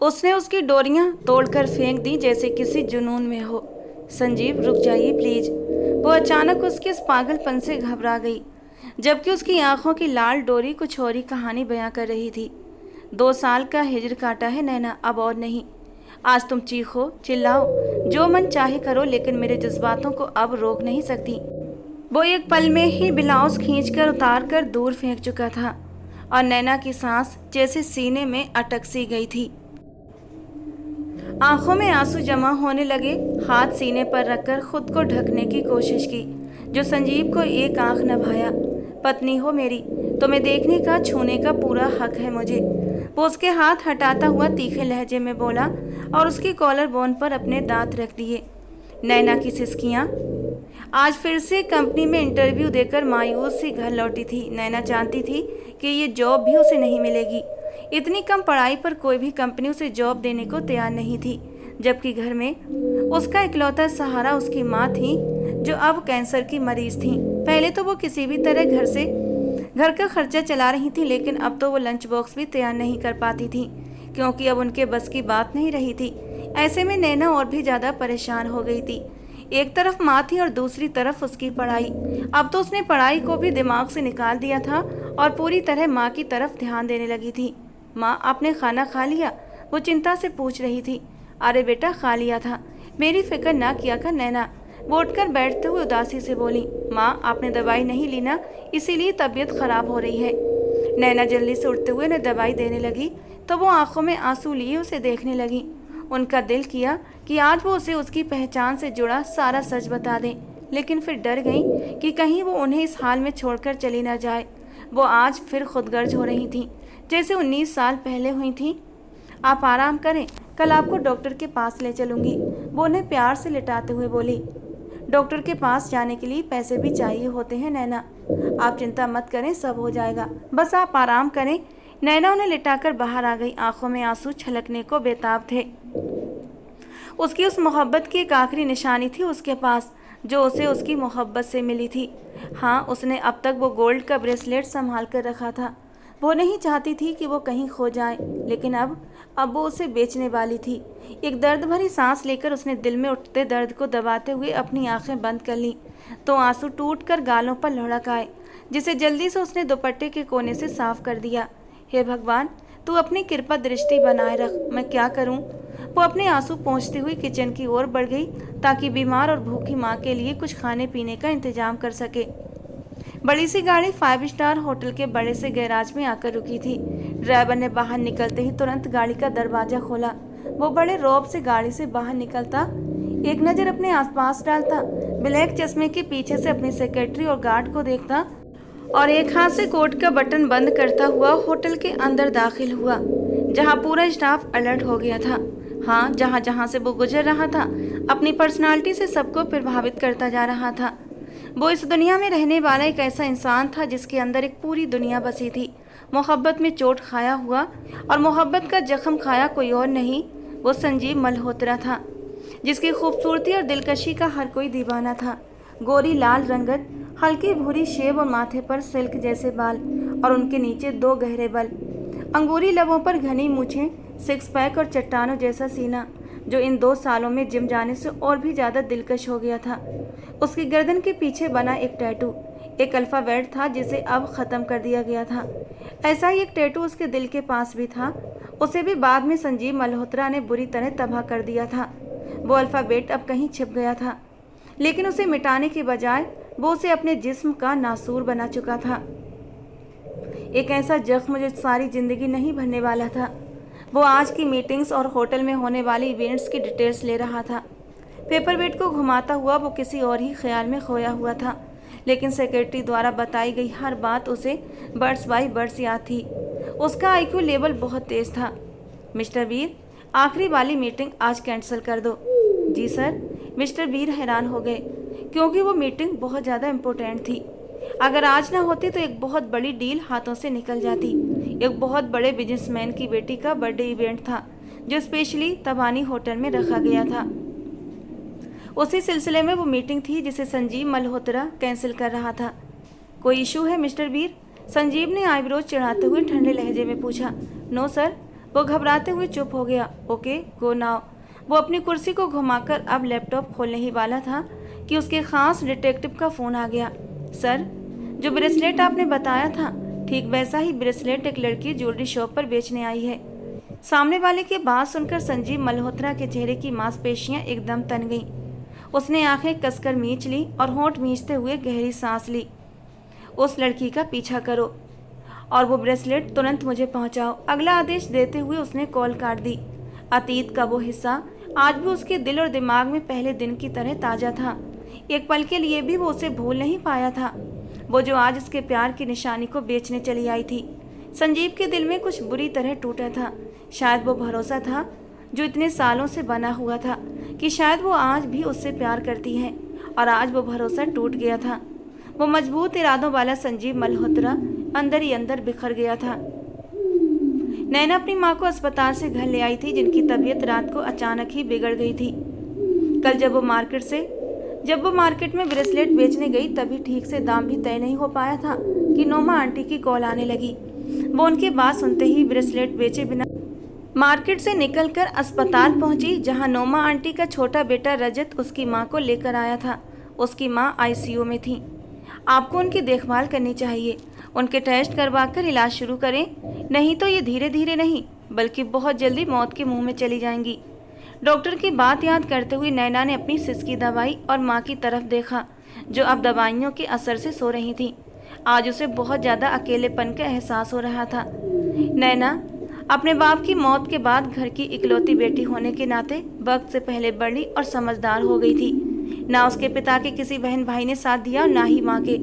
उसने उसकी डोरियां तोड़कर फेंक दी जैसे किसी जुनून में हो। संजीव, रुक जाइए प्लीज। वो अचानक उसके इस पागलपन से घबरा गई, जबकि उसकी आंखों की लाल डोरी कुछ और ही कहानी बयां कर रही थी। 2 साल का हिजर काटा है नैना, अब और नहीं। आज तुम चीखो, चिल्लाओ, जो मन चाहे करो, लेकिन मेरे जज्बातों को अब रोक नहीं सकती। वो एक पल में ही ब्लाउज खींचकर उतार कर दूर फेंक चुका था और नैना की सांस जैसे सीने में अटक सी गई थी। आंखों में आंसू जमा होने लगे। हाथ सीने पर रखकर खुद को ढकने की कोशिश की, जो संजीव को एक आंख न भाया। पत्नी हो मेरी, तुम्हें देखने का, छूने का पूरा हक है मुझे। वो उसके हाथ हटाता हुआ तीखे लहजे में बोला और उसकी कॉलर बोन पर अपने दांत रख दिए। नैना की सिसकियां। आज फिर से कंपनी में इंटरव्यू देकर मायूस सी घर लौटी थी। नैना जानती थी कि ये जॉब भी उसे नहीं मिलेगी। इतनी कम पढ़ाई पर कोई भी कंपनी उसे जॉब देने को तैयार नहीं थी, जबकि घर में उसका इकलौता सहारा उसकी माँ थी, जो अब कैंसर की मरीज थी। पहले तो वो किसी भी तरह घर का खर्चा चला रही थी, लेकिन अब तो वो लंच बॉक्स भी तैयार नहीं कर पाती थी, क्योंकि अब उनके बस की बात नहीं रही थी। ऐसे में नैना और भी ज़्यादा परेशान हो गई थी। एक तरफ माँ थी और दूसरी तरफ उसकी पढ़ाई। अब तो उसने पढ़ाई को भी दिमाग से निकाल दिया था और पूरी तरह माँ की तरफ ध्यान देने लगी थी। माँ, आपने खाना खा लिया? वो चिंता से पूछ रही थी। अरे बेटा, खा लिया था, मेरी फिक्र ना किया कर नैना। वो उठकर बैठते हुए उदासी से बोली। माँ, आपने दवाई नहीं ली ना, इसीलिए तबीयत खराब हो रही है। नैना जल्दी से उठते हुए उन्हें दवाई देने लगी, तो वो आंखों में आंसू लिए उसे देखने लगी। उनका दिल किया कि आज वो उसे उसकी पहचान से जुड़ा सारा सच बता दें, लेकिन फिर डर गई कि कहीं वो उन्हें इस हाल में छोड़कर चली ना जाए। वो आज फिर खुदगर्ज हो रही थी, जैसे 19 साल पहले हुई थी। आप आराम करें, कल आपको डॉक्टर के पास ले चलूंगी, वो उन्हें प्यार से लिटाते हुए बोली। डॉक्टर के पास जाने के लिए पैसे भी चाहिए होते हैं नैना, आप चिंता मत करें, सब हो जाएगा, बस आप आराम करें। नैना उन्हें लिटाकर बाहर आ गई। आंखों में आंसू छलकने को बेताब थे। उसकी उस मोहब्बत की एक आखिरी निशानी थी उसके पास, जो उसे उसकी मोहब्बत से मिली थी। हाँ, उसने अब तक वो गोल्ड का ब्रेसलेट संभाल कर रखा था। वो नहीं चाहती थी कि वो कहीं खो जाए, लेकिन अब वो उसे बेचने वाली थी। एक दर्द भरी सांस लेकर उसने दिल में उठते दर्द को दबाते हुए अपनी आंखें बंद कर लीं, तो आंसू टूटकर गालों पर लुढ़क आए, जिसे जल्दी से उसने दुपट्टे के कोने से साफ कर दिया। हे भगवान, तू अपनी कृपा दृष्टि बनाए रख, मैं क्या करूं? वो अपने आंसू पोंछती हुई किचन की ओर बढ़ गई, ताकि बीमार और भूखी माँ के लिए कुछ खाने पीने का इंतजाम कर सके। बड़ी सी गाड़ी 5 स्टार होटल के बड़े से गैराज में आकर रुकी थी। ड्राइवर ने बाहर निकलते ही तुरंत गाड़ी का दरवाजा खोला। वो बड़े रौब से गाड़ी से बाहर निकलता, एक नज़र अपने आसपास डालता, ब्लैक चश्मे के पीछे से अपनी सेक्रेटरी और गार्ड को देखता और एक हाथ से कोट का बटन बंद करता हुआ होटल के अंदर दाखिल हुआ, जहां पूरा स्टाफ अलर्ट हो गया था। हाँ, जहां जहां से वो गुजर रहा था, अपनी पर्सनालिटी से सबको प्रभावित करता जा रहा था। वो इस दुनिया में रहने वाला एक ऐसा इंसान था जिसके अंदर एक पूरी दुनिया बसी थी। मोहब्बत में चोट खाया हुआ और मोहब्बत का जख्म खाया कोई और नहीं, वो संजीव मल्होत्रा था, जिसकी खूबसूरती और दिलकशी का हर कोई दीवाना था। गोरी लाल रंगत, हल्की भूरी शेब और माथे पर सिल्क जैसे बाल और उनके नीचे 2 गहरे बल, अंगूरी लबों पर घनी मूछें, 6 पैक और चट्टानों जैसा सीना, जो इन 2 सालों में जिम जाने से और भी ज़्यादा दिलकश हो गया था। उसकी गर्दन के पीछे बना एक टैटू एक अल्फ़ाबेट था, जिसे अब ख़त्म कर दिया गया था। ऐसा ही एक टैटू उसके दिल के पास भी था। उसे भी बाद में संजीव मल्होत्रा ने बुरी तरह तबाह कर दिया था। वो अल्फ़ाबेट अब कहीं छिप गया था, लेकिन उसे मिटाने के बजाय वो उसे अपने जिस्म का नासूर बना चुका था। एक ऐसा जख्म जो सारी ज़िंदगी नहीं भरने वाला था। वो आज की मीटिंग्स और होटल में होने वाली इवेंट्स की डिटेल्स ले रहा था। पेपर वेट को घुमाता हुआ वो किसी और ही ख्याल में खोया हुआ था, लेकिन सेक्रेटरी द्वारा बताई गई हर बात उसे बर्ड्स बाई बर्ड्स याद थी। उसका आईक्यू लेवल बहुत तेज़ था। मिस्टर वीर, आखिरी वाली मीटिंग आज कैंसिल कर दो। जी सर। मिस्टर वीर हैरान हो गए, क्योंकि वो मीटिंग बहुत ज़्यादा इम्पोर्टेंट थी। अगर आज ना होती तो एक बहुत बड़ी डील हाथों से निकल जाती। एक बहुत बड़े बिजनेसमैन की बेटी का बर्थडे इवेंट था, जो स्पेशली तबानी होटल में रखा गया था। उसी सिलसिले में वो मीटिंग थी जिसे संजीव मल्होत्रा कैंसिल कर रहा था। कोई इशू है मिस्टर वीर? संजीव ने आईब्रोज चढ़ाते हुए ठंडे लहजे में पूछा। नो सर, वो घबराते हुए चुप हो गया। Okay go now. वो अपनी कुर्सी को घुमाकर अब लैपटॉप खोलने ही वाला था कि उसके खास डिटेक्टिव का फ़ोन आ गया। सर, जो ब्रेसलेट आपने बताया था, ठीक वैसा ही ब्रेसलेट एक लड़की ज्वेलरी शॉप पर बेचने आई है। सामने वाले की बात सुनकर संजीव मल्होत्रा के चेहरे की मांसपेशियां एकदम तन गईं। उसने आंखें कसकर मींच ली और होंठ मींचते हुए गहरी सांस ली। उस लड़की का पीछा करो और वो ब्रेसलेट तुरंत मुझे पहुंचाओ। अगला आदेश देते हुए उसने कॉल काट दी। अतीत का वो हिस्सा आज भी उसके दिल और दिमाग में पहले दिन की तरह ताज़ा था। एक पल के लिए भी वो उसे भूल नहीं पाया था, वो जो आज उसके प्यार की निशानी को बेचने चली आई थी। संजीव के दिल में कुछ बुरी तरह टूटा था। शायद वो भरोसा था जो इतने सालों से बना हुआ था कि शायद वो आज भी उससे प्यार करती है, और आज वो भरोसा टूट गया था। वो मजबूत इरादों वाला संजीव मल्होत्रा अंदर ही अंदर बिखर गया था। नैना अपनी माँ को अस्पताल से घर ले आई थी, जिनकी तबीयत रात को अचानक ही बिगड़ गई थी। कल जब वो मार्केट में ब्रेसलेट बेचने गई, तभी ठीक से दाम भी तय नहीं हो पाया था कि नोमा आंटी की कॉल आने लगी। वो उनकी बात सुनते ही ब्रेसलेट बेचे बिना मार्केट से निकलकर अस्पताल पहुंची, जहां नोमा आंटी का छोटा बेटा रजत उसकी मां को लेकर आया था। उसकी मां आईसीयू में थी। आपको उनकी देखभाल करनी चाहिए, उनके टेस्ट करवाकर इलाज शुरू करें, नहीं तो ये धीरे धीरे नहीं बल्कि बहुत जल्दी मौत के मुंह में चली जाएंगी। डॉक्टर की बात याद करते हुए नैना ने अपनी सिसकी दबाई और माँ की तरफ देखा, जो अब दवाइयों के असर से सो रही थी। आज उसे बहुत ज़्यादा अकेलेपन का एहसास हो रहा था। नैना अपने बाप की मौत के बाद घर की इकलौती बेटी होने के नाते वक्त से पहले बड़ी और समझदार हो गई थी। ना उसके पिता के किसी बहन भाई ने साथ दिया, ना ही माँ के।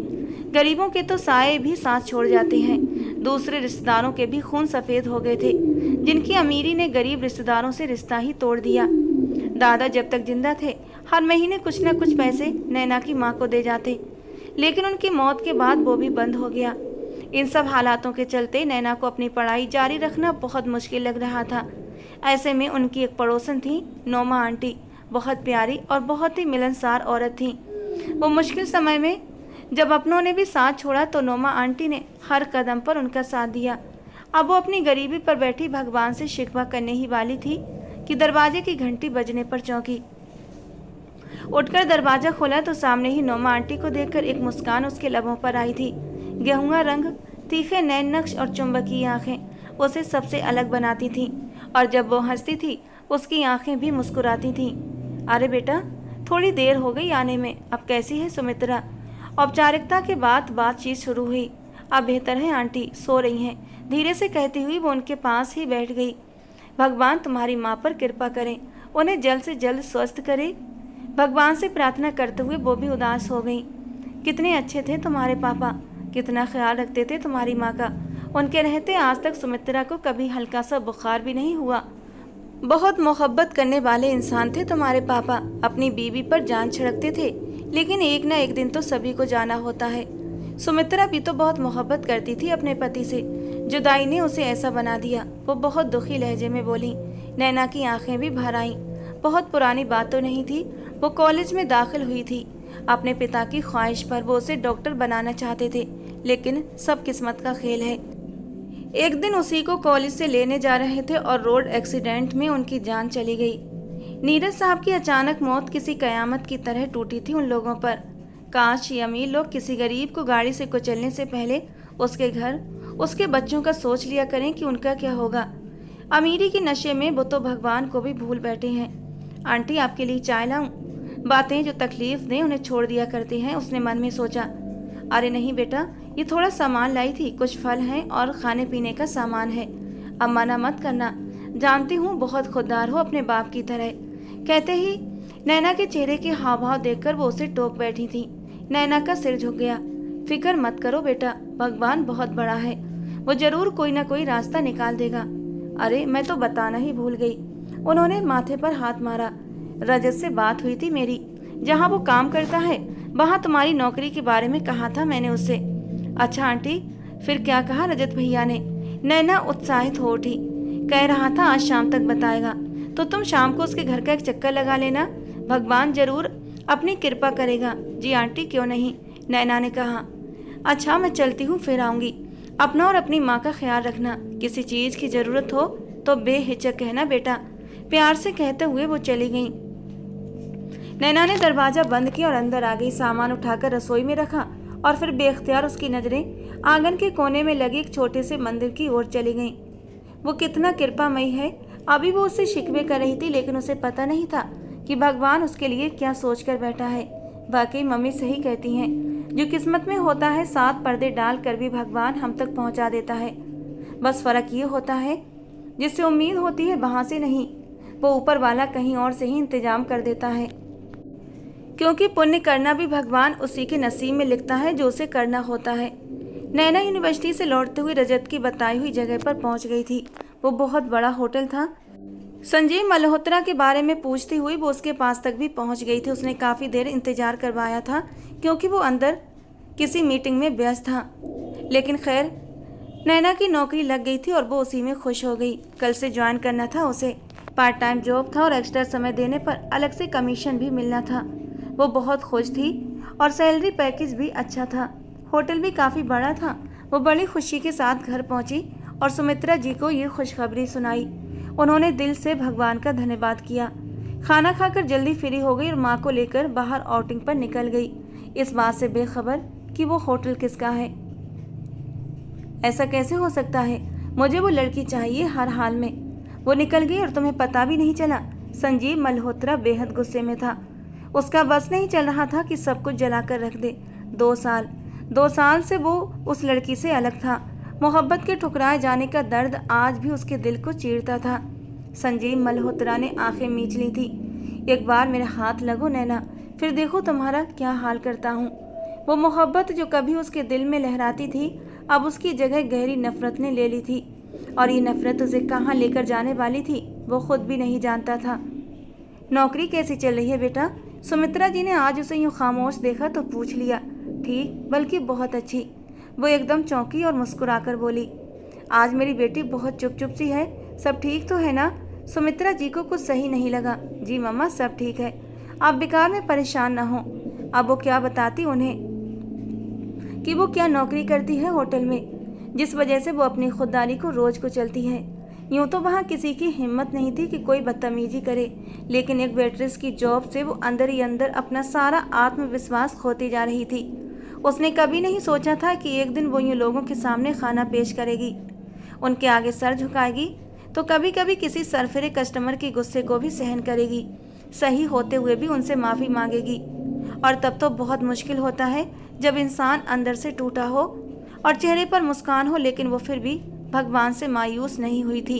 गरीबों के तो साये भी साथ छोड़ जाते हैं। दूसरे रिश्तेदारों के भी खून सफ़ेद हो गए थे, जिनकी अमीरी ने गरीब रिश्तेदारों से रिश्ता ही तोड़ दिया। दादा जब तक जिंदा थे हर महीने कुछ न कुछ पैसे नैना की माँ को दे जाते, लेकिन उनकी मौत के बाद वो भी बंद हो गया। इन सब हालातों के चलते नैना को अपनी पढ़ाई जारी रखना बहुत मुश्किल लग रहा था। ऐसे में उनकी एक पड़ोसन थी नोमा आंटी, बहुत प्यारी और बहुत ही मिलनसार औरत थी। वो मुश्किल समय में जब अपनों ने भी साथ छोड़ा तो नोमा आंटी ने हर कदम पर उनका साथ दिया। अब वो अपनी गरीबी पर बैठी भगवान से शिकवा करने ही वाली थी कि दरवाजे की घंटी बजने पर चौंकी। उठकर दरवाज़ा खोला तो सामने ही नोमा आंटी को देखकर एक मुस्कान उसके लबों पर आई थी। गेहूँआ रंग, तीखे नैन नक्श और चुंबकीय आँखें उसे सबसे अलग बनाती थीं, और जब वो हंसती थी उसकी आँखें भी मुस्कुराती थीं। अरे बेटा, थोड़ी देर हो गई आने में, अब कैसी है सुमित्रा? औपचारिकता के बाद बातचीत शुरू हुई। अब बेहतर है आंटी, सो रही हैं, धीरे से कहती हुई वो उनके पास ही बैठ गई। भगवान तुम्हारी माँ पर कृपा करें, उन्हें जल्द से जल्द स्वस्थ करे। भगवान से प्रार्थना करते हुए वो भी उदास हो गई। कितने अच्छे थे तुम्हारे पापा, कितना ख्याल रखते थे तुम्हारी माँ का। उनके रहते आज तक सुमित्रा को कभी हल्का सा बुखार भी नहीं हुआ। बहुत मोहब्बत करने वाले इंसान थे तुम्हारे पापा, अपनी बीवी पर जान छिड़कते थे, लेकिन एक ना एक दिन तो सभी को जाना होता है। सुमित्रा भी तो बहुत मोहब्बत करती थी अपने पति से, जुदाई ने उसे ऐसा बना दिया। वो बहुत दुखी लहजे में बोली। नैना की आंखें भी भर आईं। बहुत पुरानी बात तो नहीं थी, वो कॉलेज में दाखिल हुई थी। अपने पिता की ख्वाहिश पर वो उसे डॉक्टर बनाना चाहते थे, लेकिन सब किस्मत का खेल है। एक दिन उसी को कॉलेज से लेने जा रहे थे और रोड एक्सीडेंट में उनकी जान चली गई। नीरज साहब की अचानक मौत किसी कयामत की तरह टूटी थी उन लोगों पर। काश ये अमीर लोग किसी गरीब को गाड़ी से कुचलने से पहले उसके घर, उसके बच्चों का सोच लिया करें कि उनका क्या होगा। अमीरी के नशे में वो तो भगवान को भी भूल बैठे हैं। आंटी, आपके लिए चाय लाऊं? बातें जो तकलीफ दें उन्हें छोड़ दिया करती हैं, उसने मन में सोचा। अरे नहीं बेटा, ये थोड़ा सामान लाई थी, कुछ फल हैं और खाने पीने का सामान है। अब मना मत करना, जानती हूँ बहुत खुददार हो अपने बाप की तरह। कहते ही नैना के चेहरे के हाव भाव देखकर वो उसे टोक बैठी थी। नैना का सिर झुक गया। फिक्र मत करो बेटा, भगवान बहुत बड़ा है, वो जरूर कोई ना कोई रास्ता निकाल देगा। अरे मैं तो बताना ही भूल गई। उन्होंने माथे पर हाथ मारा। रजत से बात हुई थी मेरी, जहाँ वो काम करता है वहाँ तुम्हारी नौकरी के बारे में कहा था मैंने उससे। अच्छा आंटी, फिर क्या कहा रजत भैया ने? नैना उत्साहित हो उठी। कह रहा था आज शाम तक बताएगा, तो तुम शाम को उसके घर का एक चक्कर लगा लेना, भगवान जरूर अपनी कृपा करेगा। जी आंटी, क्यों नहीं, नैना ने कहा। अच्छा मैं चलती हूँ, फिर आऊँगी। अपना और अपनी माँ का ख्याल रखना, किसी चीज़ की ज़रूरत हो तो बेहिचक कहना बेटा, प्यार से कहते हुए वो चली गई। नैना ने दरवाजा बंद किया और अंदर आ गई। सामान उठाकर रसोई में रखा और फिर बेख्तियार उसकी नजरें आंगन के कोने में लगे एक छोटे से मंदिर की ओर चली गईं। वो कितना कृपामयी है। अभी वो उससे शिकवे कर रही थी, लेकिन उसे पता नहीं था कि भगवान उसके लिए क्या सोच कर बैठा है। वाकई मम्मी सही कहती हैं, जो किस्मत में होता है 7 पर्दे डाल कर भी भगवान हम तक पहुंचा देता है। बस फर्क ये होता है, जिससे उम्मीद होती है वहां से नहीं, वो ऊपर वाला कहीं और से ही इंतजाम कर देता है। क्योंकि पुण्य करना भी भगवान उसी के नसीब में लिखता है जो उसे करना होता है। नैना यूनिवर्सिटी से लौटते हुए रजत की बताई हुई जगह पर पहुंच गई थी। वो बहुत बड़ा होटल था। संजीव मल्होत्रा के बारे में पूछती हुई वो उसके पास तक भी पहुंच गई थी। उसने काफ़ी देर इंतजार करवाया था, क्योंकि वो अंदर किसी मीटिंग में व्यस्त था। लेकिन खैर, नैना की नौकरी लग गई थी और वो उसी में खुश हो गई। कल से ज्वाइन करना था उसे। पार्ट टाइम जॉब था और एक्स्ट्रा समय देने पर अलग से कमीशन भी मिलना था। वो बहुत खुश थी और सैलरी पैकेज भी अच्छा था। होटल भी काफ़ी बड़ा था। वो बड़ी खुशी के साथ घर पहुंची और सुमित्रा जी को ये खुशखबरी सुनाई। उन्होंने दिल से भगवान का धन्यवाद किया। खाना खाकर जल्दी फ्री हो गई और माँ को लेकर बाहर आउटिंग पर निकल गई, इस बात से बेखबर कि वो होटल किसका है। ऐसा कैसे हो सकता है? मुझे वो लड़की चाहिए हर हाल में। वो निकल गई और तुम्हें पता भी नहीं चला। संजीव मल्होत्रा बेहद गुस्से में था। उसका बस नहीं चल रहा था कि सब कुछ जलाकर रख दे। 2 साल से वो उस लड़की से अलग था। मोहब्बत के ठुकराए जाने का दर्द आज भी उसके दिल को चीरता था। संजीव मल्होत्रा ने आंखें मींच ली थी। एक बार मेरा हाथ लगो नैना, फिर देखो तुम्हारा क्या हाल करता हूँ। वो मोहब्बत जो कभी उसके दिल में लहराती थी, अब उसकी जगह गहरी नफरत ने ले ली थी। और ये नफरत उसे कहाँ लेकर जाने वाली थी, वो खुद भी नहीं जानता था। नौकरी कैसी चल रही है बेटा? सुमित्रा जी ने आज उसे यूँ खामोश देखा तो पूछ लिया। ठीक, बल्कि बहुत अच्छी। वो एकदम चौंकी और मुस्कुराकर बोली, आज मेरी बेटी बहुत चुप चुप सी है। सब ठीक तो है ना? सुमित्रा जी को कुछ सही नहीं लगा। जी मम्मा, सब ठीक है, आप बेकार में परेशान ना हो। अब वो क्या बताती उन्हें कि वो क्या नौकरी करती है होटल में, जिस वजह से वो अपनी खुददारी को रोज को चलती है। यूँ तो वहाँ किसी की हिम्मत नहीं थी कि कोई बदतमीजी करे, लेकिन एक वेट्रेस की जॉब से वो अंदर ही अंदर अपना सारा आत्मविश्वास खोती जा रही थी। उसने कभी नहीं सोचा था कि एक दिन वो यूँ लोगों के सामने खाना पेश करेगी, उनके आगे सर झुकाएगी, तो कभी कभी किसी सरफिरे कस्टमर के गुस्से को भी सहन करेगी, सही होते हुए भी उनसे माफ़ी मांगेगी। और तब तो बहुत मुश्किल होता है जब इंसान अंदर से टूटा हो और चेहरे पर मुस्कान हो, लेकिन वो फिर भी भगवान से मायूस नहीं हुई थी।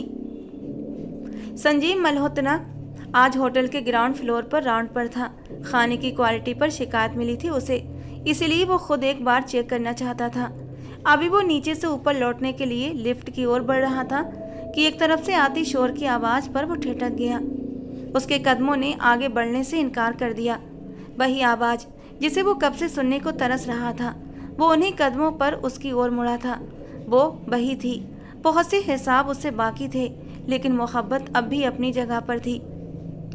संजीव मल्होत्रा आज होटल के ग्राउंड फ्लोर पर राउंड पर था। खाने की क्वालिटी पर शिकायत मिली थी उसे, इसलिए वो खुद एक बार चेक करना चाहता था। अभी वो नीचे से ऊपर लौटने के लिए लिफ्ट की ओर बढ़ रहा था कि एक तरफ से आती शोर की आवाज़ पर वो ठिठक गया। उसके कदमों ने आगे बढ़ने से इनकार कर दिया। वही आवाज़ जिसे वो कब से सुनने को तरस रहा था, वो उन्हीं कदमों पर उसकी ओर मुड़ा था। वो वही थी। बहुत से हिसाब उससे बाकी थे, लेकिन मोहब्बत अब भी अपनी जगह पर थी।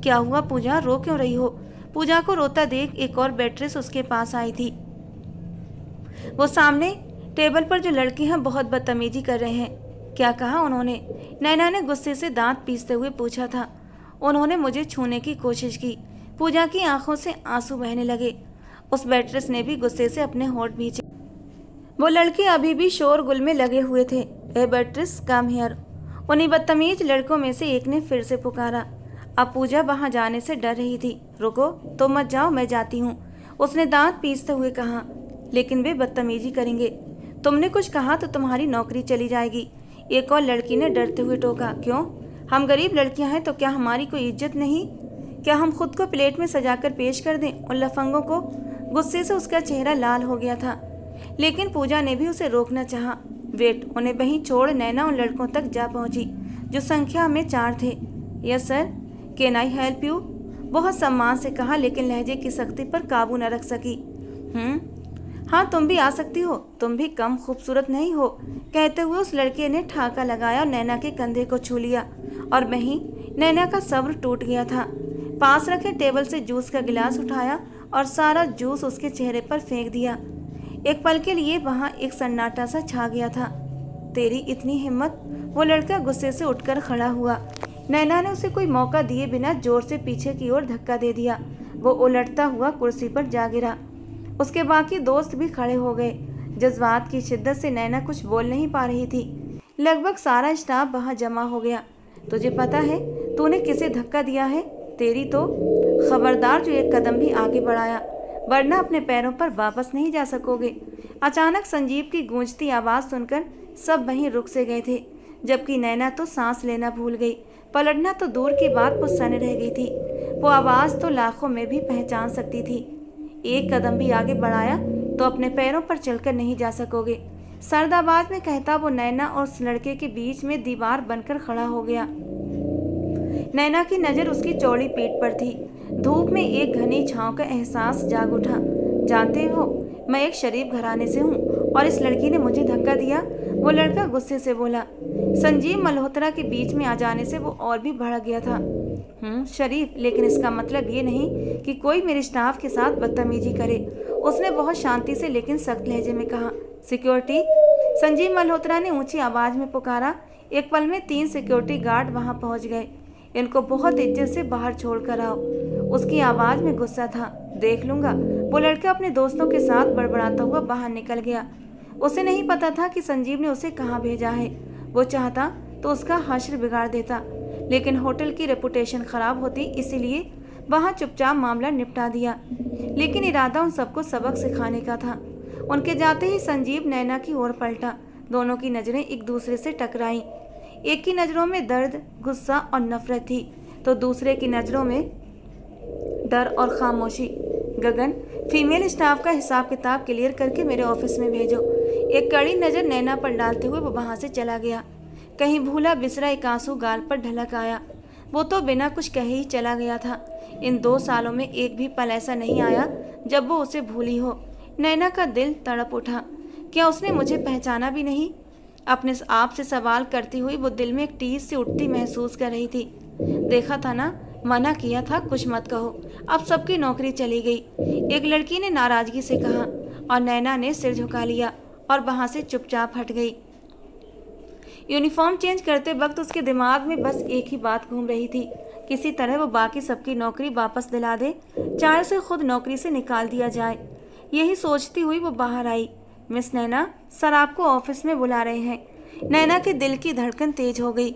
क्या हुआ पूजा, रो क्यों रही हो? पूजा को रोता देख एक और वेट्रेस उसके पास आई थी। वो सामने टेबल पर जो लड़के हैं बहुत बदतमीजी कर रहे हैं। क्या कहा उन्होंने? नैना ने गुस्से से दांत पीसते हुए पूछा था। उन्होंने मुझे छूने की कोशिश की। पूजा की आंखों से आंसू बहने लगे। उस वेट्रेस ने भी गुस्से से अपने होंठ भींचे। वो लड़के अभी भी शोरगुल में लगे हुए थे। ए वेट्रेस, कम हियर। उन्हीं बदतमीज लड़कों में से एक ने फिर से पुकारा। अब पूजा वहां जाने से डर रही थी। रुको, तुम मत जाओ, मैं जाती हूँ, उसने दांत पीसते हुए कहा। लेकिन वे बदतमीजी करेंगे। तुमने कुछ कहा तो तुम्हारी नौकरी चली जाएगी, एक और लड़की ने डरते हुए टोका। क्यों? हम गरीब लड़कियां हैं तो क्या हमारी कोई इज्जत नहीं? क्या हम खुद को प्लेट में सजाकर पेश कर दें उन लफंगों को? गुस्से से उसका चेहरा लाल हो गया था, लेकिन पूजा ने भी उसे रोकना चाहा। वेट, उन्हें वहीं छोड़ नैना उन लड़कों तक जा पहुंची जो संख्या में 4 थे। Yes sir, can I help you? बहुत सम्मान से कहा, लेकिन लहजे की सख्ती पर काबू न रख सकी। हाँ, तुम भी आ सकती हो, तुम भी कम खूबसूरत नहीं हो, कहते हुए उस लड़के ने ठाका लगाया और नैना के कंधे को छू लिया। और वहीं नैना का सब्र टूट गया था। पास रखे टेबल से जूस का गिलास उठाया और सारा जूस उसके चेहरे पर फेंक दिया। एक पल के लिए वहाँ एक सन्नाटा सा छा गया था। तेरी इतनी हिम्मत, वो लड़का गुस्से से उठकर खड़ा हुआ। नैना ने उसे कोई मौका दिए बिना जोर से पीछे की ओर धक्का दे दिया। वो उलटता हुआ कुर्सी पर जा गिरा। उसके बाकी दोस्त भी खड़े हो गए। जज्बात की शिद्दत से नैना कुछ बोल नहीं पा रही थी। लगभग सारा स्टाफ वहाँ जमा हो गया। तुझे पता है तूने किसे धक्का दिया है? तेरी तो खबरदार जो एक कदम भी आगे बढ़ाया, वरना अपने पैरों पर वापस नहीं जा सकोगे। अचानक संजीव की गूंजती आवाज़ सुनकर सब वहीं रुक से गए थे, जबकि नैना तो सांस लेना भूल गई। पलटना तो दूर की बात वो सन रह गई थी। वो आवाज़ तो लाखों में भी पहचान सकती थी। एक कदम भी आगे बढ़ाया तो अपने पैरों पर चलकर नहीं जा सकोगे। सर्द आवाज में कहता वो नैना और उस लड़के के बीच में दीवार बनकर खड़ा हो गया। नैना की नज़र उसकी चौड़ी पीठ पर थी। धूप में एक घनी छांव का एहसास जाग उठा। जानते हो, मैं एक शरीफ घराने से हूँ और इस लड़की ने मुझे धक्का दिया, वो लड़का गुस्से से बोला। संजीव मल्होत्रा के बीच में आ जाने से वो और भी भड़क गया था। शरीफ, लेकिन इसका मतलब ये नहीं कि कोई मेरे स्टाफ के साथ बदतमीजी करे, उसने बहुत शांति से लेकिन सख्त लहजे में कहा। सिक्योरिटी, संजीव मल्होत्रा ने ऊंची आवाज में पुकारा। एक पल में 3 सिक्योरिटी गार्ड वहां पहुंच गए। इनको बहुत इज्जत से बाहर छोड़ कर आओ। उसकी आवाज में गुस्सा था। देख लूंगा। वो लड़का अपने दोस्तों के साथ बड़बड़ाता हुआ बाहर निकल गया। उसे नहीं पता था कि संजीव ने उसे कहाँ भेजा है। वो चाहता तो उसका हश्र बिगाड़ देता, लेकिन होटल की रेपुटेशन खराब होती, इसीलिए वहाँ चुपचाप मामला निपटा दिया। लेकिन इरादा उन सबको सबक सिखाने का था। उनके जाते ही संजीव नैना की ओर पलटा। दोनों की नज़रें एक दूसरे से टकराईं। एक की नज़रों में दर्द, गुस्सा और नफरत थी, तो दूसरे की नज़रों में डर और खामोशी। गगन, फीमेल स्टाफ का हिसाब किताब क्लियर करके मेरे ऑफिस में भेजो। एक कड़ी नज़र नैना पर डालते हुए वो वहाँ से चला गया। कहीं भूला बिसरा एक आंसू गाल पर ढलक आया। वो तो बिना कुछ कहे ही चला गया था। इन 2 सालों में एक भी पल ऐसा नहीं आया जब वो उसे भूली हो। नैना का दिल तड़प उठा। क्या उसने मुझे पहचाना भी नहीं? अपने आप से सवाल करती हुई वो दिल में एक टीस से उठती महसूस कर रही थी। देखा था ना, मना किया था कुछ मत कहो। अब सबकी नौकरी चली गई, एक लड़की ने नाराजगी से कहा, और नैना ने सिर झुका लिया और वहाँ से चुपचाप हट गई। यूनिफॉर्म चेंज करते वक्त उसके दिमाग में बस एक ही बात घूम रही थी। किसी तरह वो बाकी सबकी नौकरी वापस दिला दे, चाहे उसे खुद नौकरी से निकाल दिया जाए। यही सोचती हुई वो बाहर आई। मिस नैना, सर आपको ऑफिस में बुला रहे हैं। नैना के दिल की धड़कन तेज हो गई।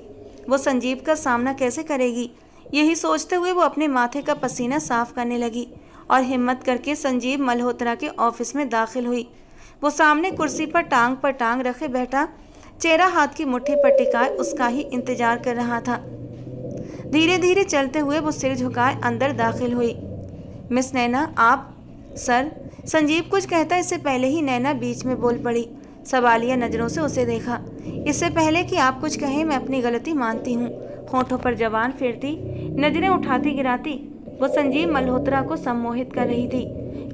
वो संजीव का सामना कैसे करेगी, यही सोचते हुए वो अपने माथे का पसीना साफ करने लगी और हिम्मत करके संजीव मल्होत्रा के ऑफिस में दाखिल हुई। वो सामने कुर्सी पर टांग रखे बैठा, चेहरा हाथ की मुट्ठी पर टिकाए उसका ही इंतजार कर रहा था। धीरे धीरे चलते हुए वो सिर झुकाए अंदर दाखिल हुई। मिस नैना, आप? सर, संजीव कुछ कहता इससे पहले ही नैना बीच में बोल पड़ी। सवालिया नज़रों से उसे देखा। इससे पहले कि आप कुछ कहें, मैं अपनी गलती मानती हूँ। होठों पर जबान फेरती, नजरें उठाती गिराती वो संजीव मल्होत्रा को सम्मोहित कर रही थी।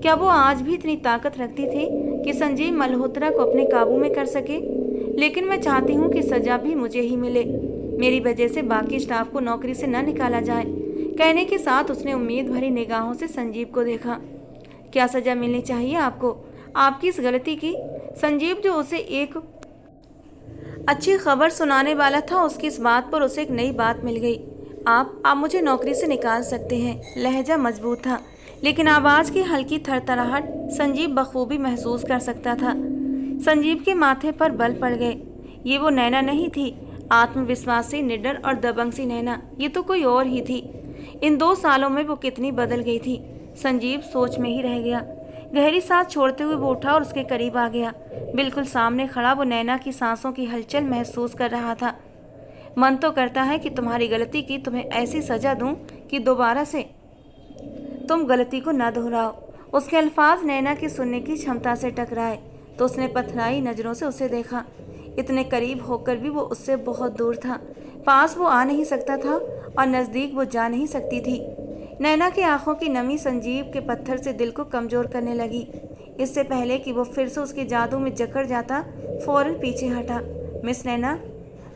क्या वो आज भी इतनी ताकत रखती थी कि संजीव मल्होत्रा को अपने काबू में कर सके? लेकिन मैं चाहती हूँ कि सजा भी मुझे ही मिले, मेरी वजह से बाकी स्टाफ को नौकरी से न निकाला जाए। कहने के साथ उसने उम्मीद भरी निगाहों से संजीव को देखा। क्या सजा मिलनी चाहिए आपको, आपकी इस गलती की? संजीव जो उसे एक अच्छी खबर सुनाने वाला था, उसकी इस बात पर उसे एक नई बात मिल गई। आप मुझे नौकरी से निकाल सकते हैं। लहजा मजबूत था, लेकिन आवाज़ की हल्की थरथराहट संजीव बखूबी महसूस कर सकता था। संजीव के माथे पर बल पड़ गए। ये वो नैना नहीं थी, आत्मविश्वासी, निडर और दबंग सी नैना। ये तो कोई और ही थी। इन 2 सालों में वो कितनी बदल गई थी। संजीव सोच में ही रह गया। गहरी सांस छोड़ते हुए वो उठा और उसके करीब आ गया। बिल्कुल सामने खड़ा वो नैना की सांसों की हलचल महसूस कर रहा था। मन तो करता है कि तुम्हारी गलती की तुम्हें ऐसी सजा दूं कि दोबारा से तुम गलती को न दोहराओ। उसके अल्फाज नैना की सुनने की क्षमता से टकराए तो उसने पथराई नज़रों से उसे देखा। इतने करीब होकर भी वो उससे बहुत दूर था। पास वो आ नहीं सकता था और नज़दीक वो जा नहीं सकती थी। नैना की आंखों की नमी संजीव के पत्थर से दिल को कमज़ोर करने लगी। इससे पहले कि वो फिर से उसके जादू में जकड़ जाता, फौरन पीछे हटा। मिस नैना,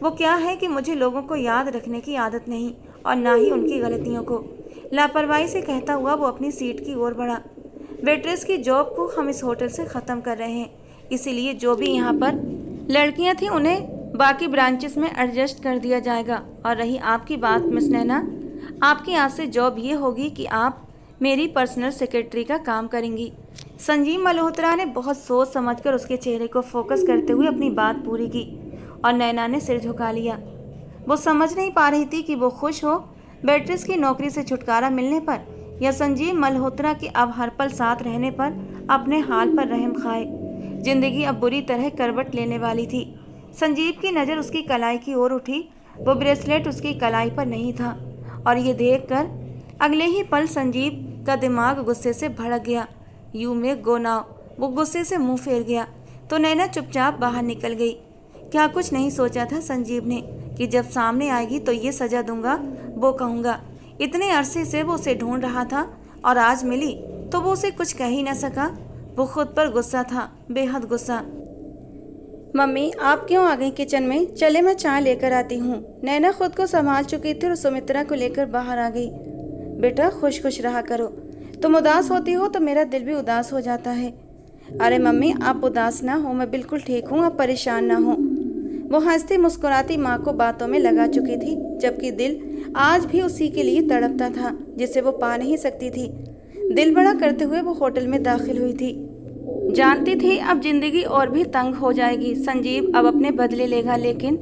वो क्या है कि मुझे लोगों को याद रखने की आदत नहीं और ना ही उनकी गलतियों को। लापरवाही से कहता हुआ वो अपनी सीट की ओर बढ़ा। वेट्रेस की जॉब को हम इस होटल से ख़त्म कर रहे हैं, इसीलिए जो भी यहाँ पर लड़कियाँ थीं उन्हें बाकी ब्रांचेस में एडजस्ट कर दिया जाएगा। और रही आपकी बात मिस नैना, आपकी आज से जॉब ये होगी कि आप मेरी पर्सनल सेक्रेटरी का काम करेंगी। संजीव मल्होत्रा ने बहुत सोच समझकर उसके चेहरे को फोकस करते हुए अपनी बात पूरी की और नैना ने सिर झुका लिया। वो समझ नहीं पा रही थी कि वो खुश हो बेट्रिस की नौकरी से छुटकारा मिलने पर या संजीव मल्होत्रा के अब हर पल साथ रहने पर अपने हाल पर रहम खाए। जिंदगी अब बुरी तरह करवट लेने वाली थी। संजीव की नज़र उसकी कलाई की ओर उठी। वो ब्रेसलेट उसकी कलाई पर नहीं था और ये देखकर अगले ही पल संजीव का दिमाग गुस्से से भड़क गया। यू में गो नाउ, वो गुस्से से मुंह फेर गया तो नैना चुपचाप बाहर निकल गई। क्या कुछ नहीं सोचा था संजीव ने कि जब सामने आएगी तो ये सजा दूंगा, वो कहूँगा। इतने अरसे से वो उसे ढूंढ रहा था और आज मिली तो वो उसे कुछ कह ही न सका। वो खुद पर गुस्सा था, बेहद गुस्सा। मम्मी आप क्यों आ गई किचन में? चले मैं चाय लेकर आती हूँ। नैना खुद को संभाल चुकी थी और सुमित्रा को लेकर बाहर आ गई। बेटा खुश खुश रहा करो, तुम उदास होती हो तो मेरा दिल भी उदास हो जाता है। अरे मम्मी आप उदास ना हो, मैं बिल्कुल ठीक हूँ, आप परेशान ना हो। वो हंसती मुस्कुराती माँ को बातों में लगा चुकी थी, जबकि दिल आज भी उसी के लिए तड़पता था जिसे वो पा नहीं सकती थी। दिल बड़ा करते हुए वो होटल में दाखिल हुई थी। जानती थी अब जिंदगी और भी तंग हो जाएगी। संजीव अब अपने बदले लेगा, लेकिन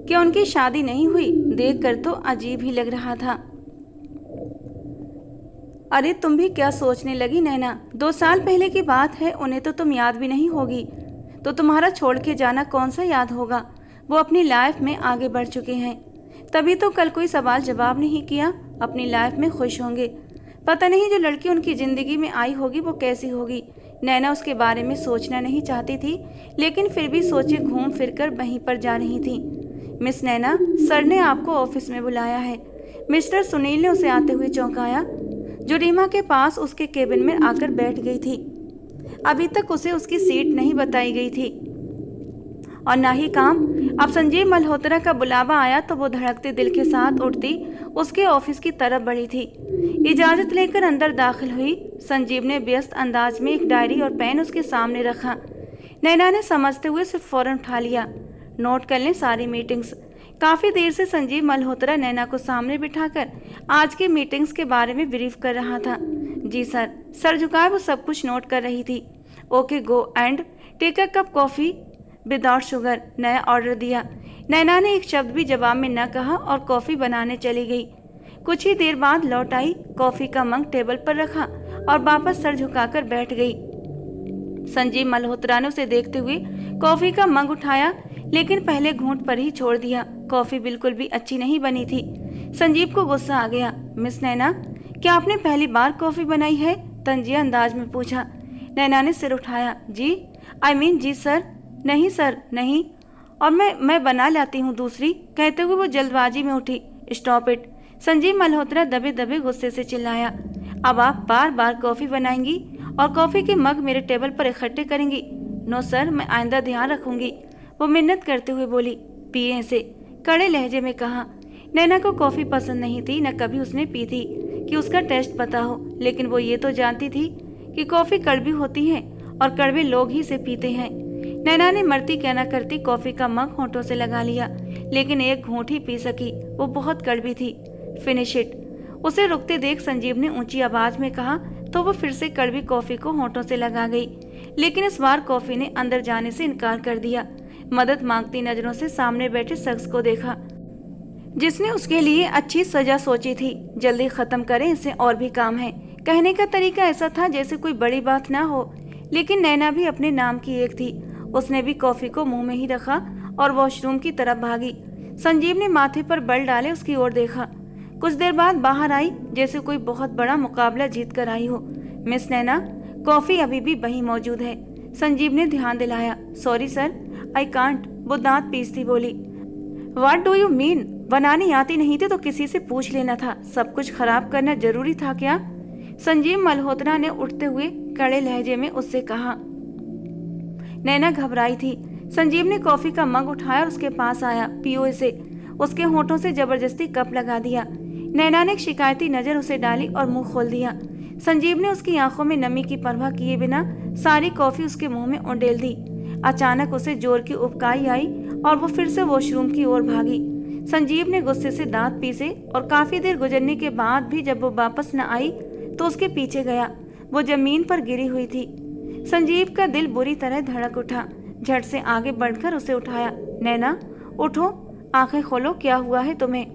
क्या उनकी शादी नहीं हुई? देखकर तो अजीब ही लग रहा था। अरे तुम भी क्या सोचने लगी नैना? 2 साल पहले की बात है, उन्हें तो तुम याद भी नहीं होगी, तो तुम्हारा छोड़ के जाना कौन सा याद होगा। वो अपनी लाइफ में आगे बढ़ चुके हैं, तभी तो कल कोई सवाल जवाब नहीं किया। अपनी लाइफ में खुश होंगे। पता नहीं जो लड़की उनकी ज़िंदगी में आई होगी वो कैसी होगी। नैना उसके बारे में सोचना नहीं चाहती थी, लेकिन फिर भी सोचे घूम फिर कर वहीं पर जा रही थी। मिस नैना, सर ने आपको ऑफिस में बुलाया है। मिस्टर सुनील ने उसे आते हुए चौंकाया, जो रीमा के पास उसके केबिन में आकर बैठ गई थी। अभी तक उसे उसकी सीट नहीं बताई गई थी और ना ही काम। अब संजीव मल्होत्रा का बुलावा आया तो वो धड़कते दिल के साथ उठती उसके ऑफिस की तरफ बढ़ी थी। इजाज़त लेकर अंदर दाखिल हुई। संजीव ने व्यस्त अंदाज में एक डायरी और पेन उसके सामने रखा। नैना ने समझते हुए सिर्फ फौरन उठा लिया। नोट कर लें सारी मीटिंग्स। काफ़ी देर से संजीव मल्होत्रा नैना को सामने बिठाकर आज के मीटिंग्स के बारे में ब्रीफ कर रहा था। जी सर। सर झुकाए वो सब कुछ नोट कर रही थी। Okay go and take a cup coffee without sugar, नया ऑर्डर दिया। नैना ने एक शब्द भी जवाब में न कहा और कॉफ़ी बनाने चली गई। कुछ ही देर बाद लौट आई, कॉफ़ी का मग टेबल पर रखा और वापस सर झुकाकर बैठ गई। संजीव मल्होत्रा ने उसे देखते हुए कॉफ़ी का मग उठाया, लेकिन पहले घूंट पर ही छोड़ दिया। कॉफ़ी बिल्कुल भी अच्छी नहीं बनी थी। संजीव को गुस्सा आ गया। मिस नैना, क्या आपने पहली बार कॉफ़ी बनाई है? तंजिया अंदाज में पूछा। नैना ने सिर उठाया। जी आई मीन जी सर। नहीं सर नहीं, और मैं बना लाती हूँ दूसरी, कहते हुए वो जल्दबाजी में उठी। स्टॉप इट, संजीव मल्होत्रा दबे दबे गुस्से से चिल्लाया। अब आप बार बार कॉफ़ी बनाएंगी और कॉफ़ी के मग मेरे टेबल पर इकट्ठे करेंगी? नो सर, मैं आइंदा ध्यान रखूंगी, वो मिन्नत करते हुए बोली। पिए से, कड़े लहजे में कहा। नैना को कॉफ़ी पसंद नहीं थी, न कभी उसने पी थी कि उसका टेस्ट पता हो, लेकिन वो ये तो जानती थी कि कॉफ़ी कड़वी होती है और कड़वे लोग ही इसे पीते हैं। नैना ने मरती क्या न करती कॉफ़ी का मग होठों से लगा लिया, लेकिन एक घूंट ही पी सकी, वो बहुत कड़वी थी। फिनिश इट, उसे रुकते देख संजीव ने ऊंची आवाज़ में कहा, तो वो फिर से कड़वी कॉफ़ी को होठों से लगा गई, लेकिन इस बार कॉफ़ी ने अंदर जाने से इनकार कर दिया। मदद मांगती नज़रों से सामने बैठे शख्स को देखा, जिसने उसके लिए अच्छी सजा सोची थी। जल्दी ख़त्म करें, इससे और भी काम है। कहने का तरीका ऐसा था जैसे कोई बड़ी बात ना हो, लेकिन नैना भी अपने नाम की एक थी। उसने भी कॉफ़ी को मुंह में ही रखा और वॉशरूम की तरफ भागी। संजीव ने माथे पर बल डाले उसकी ओर देखा। कुछ देर बाद बाहर आई, जैसे कोई बहुत बड़ा मुकाबला जीत कर आई हो। मिस नैना, कॉफ़ी अभी भी वहीं मौजूद है, संजीव ने ध्यान दिलाया। सॉरी सर, आई कांट, वो दांत पीसती बोली। What do you mean? बनानी आती नहीं थी तो किसी से पूछ लेना था, सब कुछ खराब करना जरूरी था क्या? संजीव मल्होत्रा ने उठते हुए कड़े लहजे में उससे कहा। नैना घबराई थी। संजीव ने कॉफ़ी का मग उठाया और उसके पास आया। पियो इसे, उसके होठों से जबरदस्ती कप लगा दिया। नैना ने एक शिकायती नज़र उसे डाली और मुंह खोल दिया। संजीव ने उसकी आंखों में नमी की परवाह किए बिना सारी कॉफ़ी उसके मुंह में उंडेल दी। अचानक उसे जोर की उबकाई आई और वो फिर से वॉशरूम की ओर भागी। संजीव ने गुस्से से दांत पीसे और काफी देर गुजरने के बाद भी जब वो वापस न आई तो उसके पीछे गया। वो जमीन पर गिरी हुई थी। संजीव का दिल बुरी तरह धड़क उठा। झट से आगे बढ़कर उसे उठाया। नैना उठो, आंखें खोलो, क्या हुआ है तुम्हें?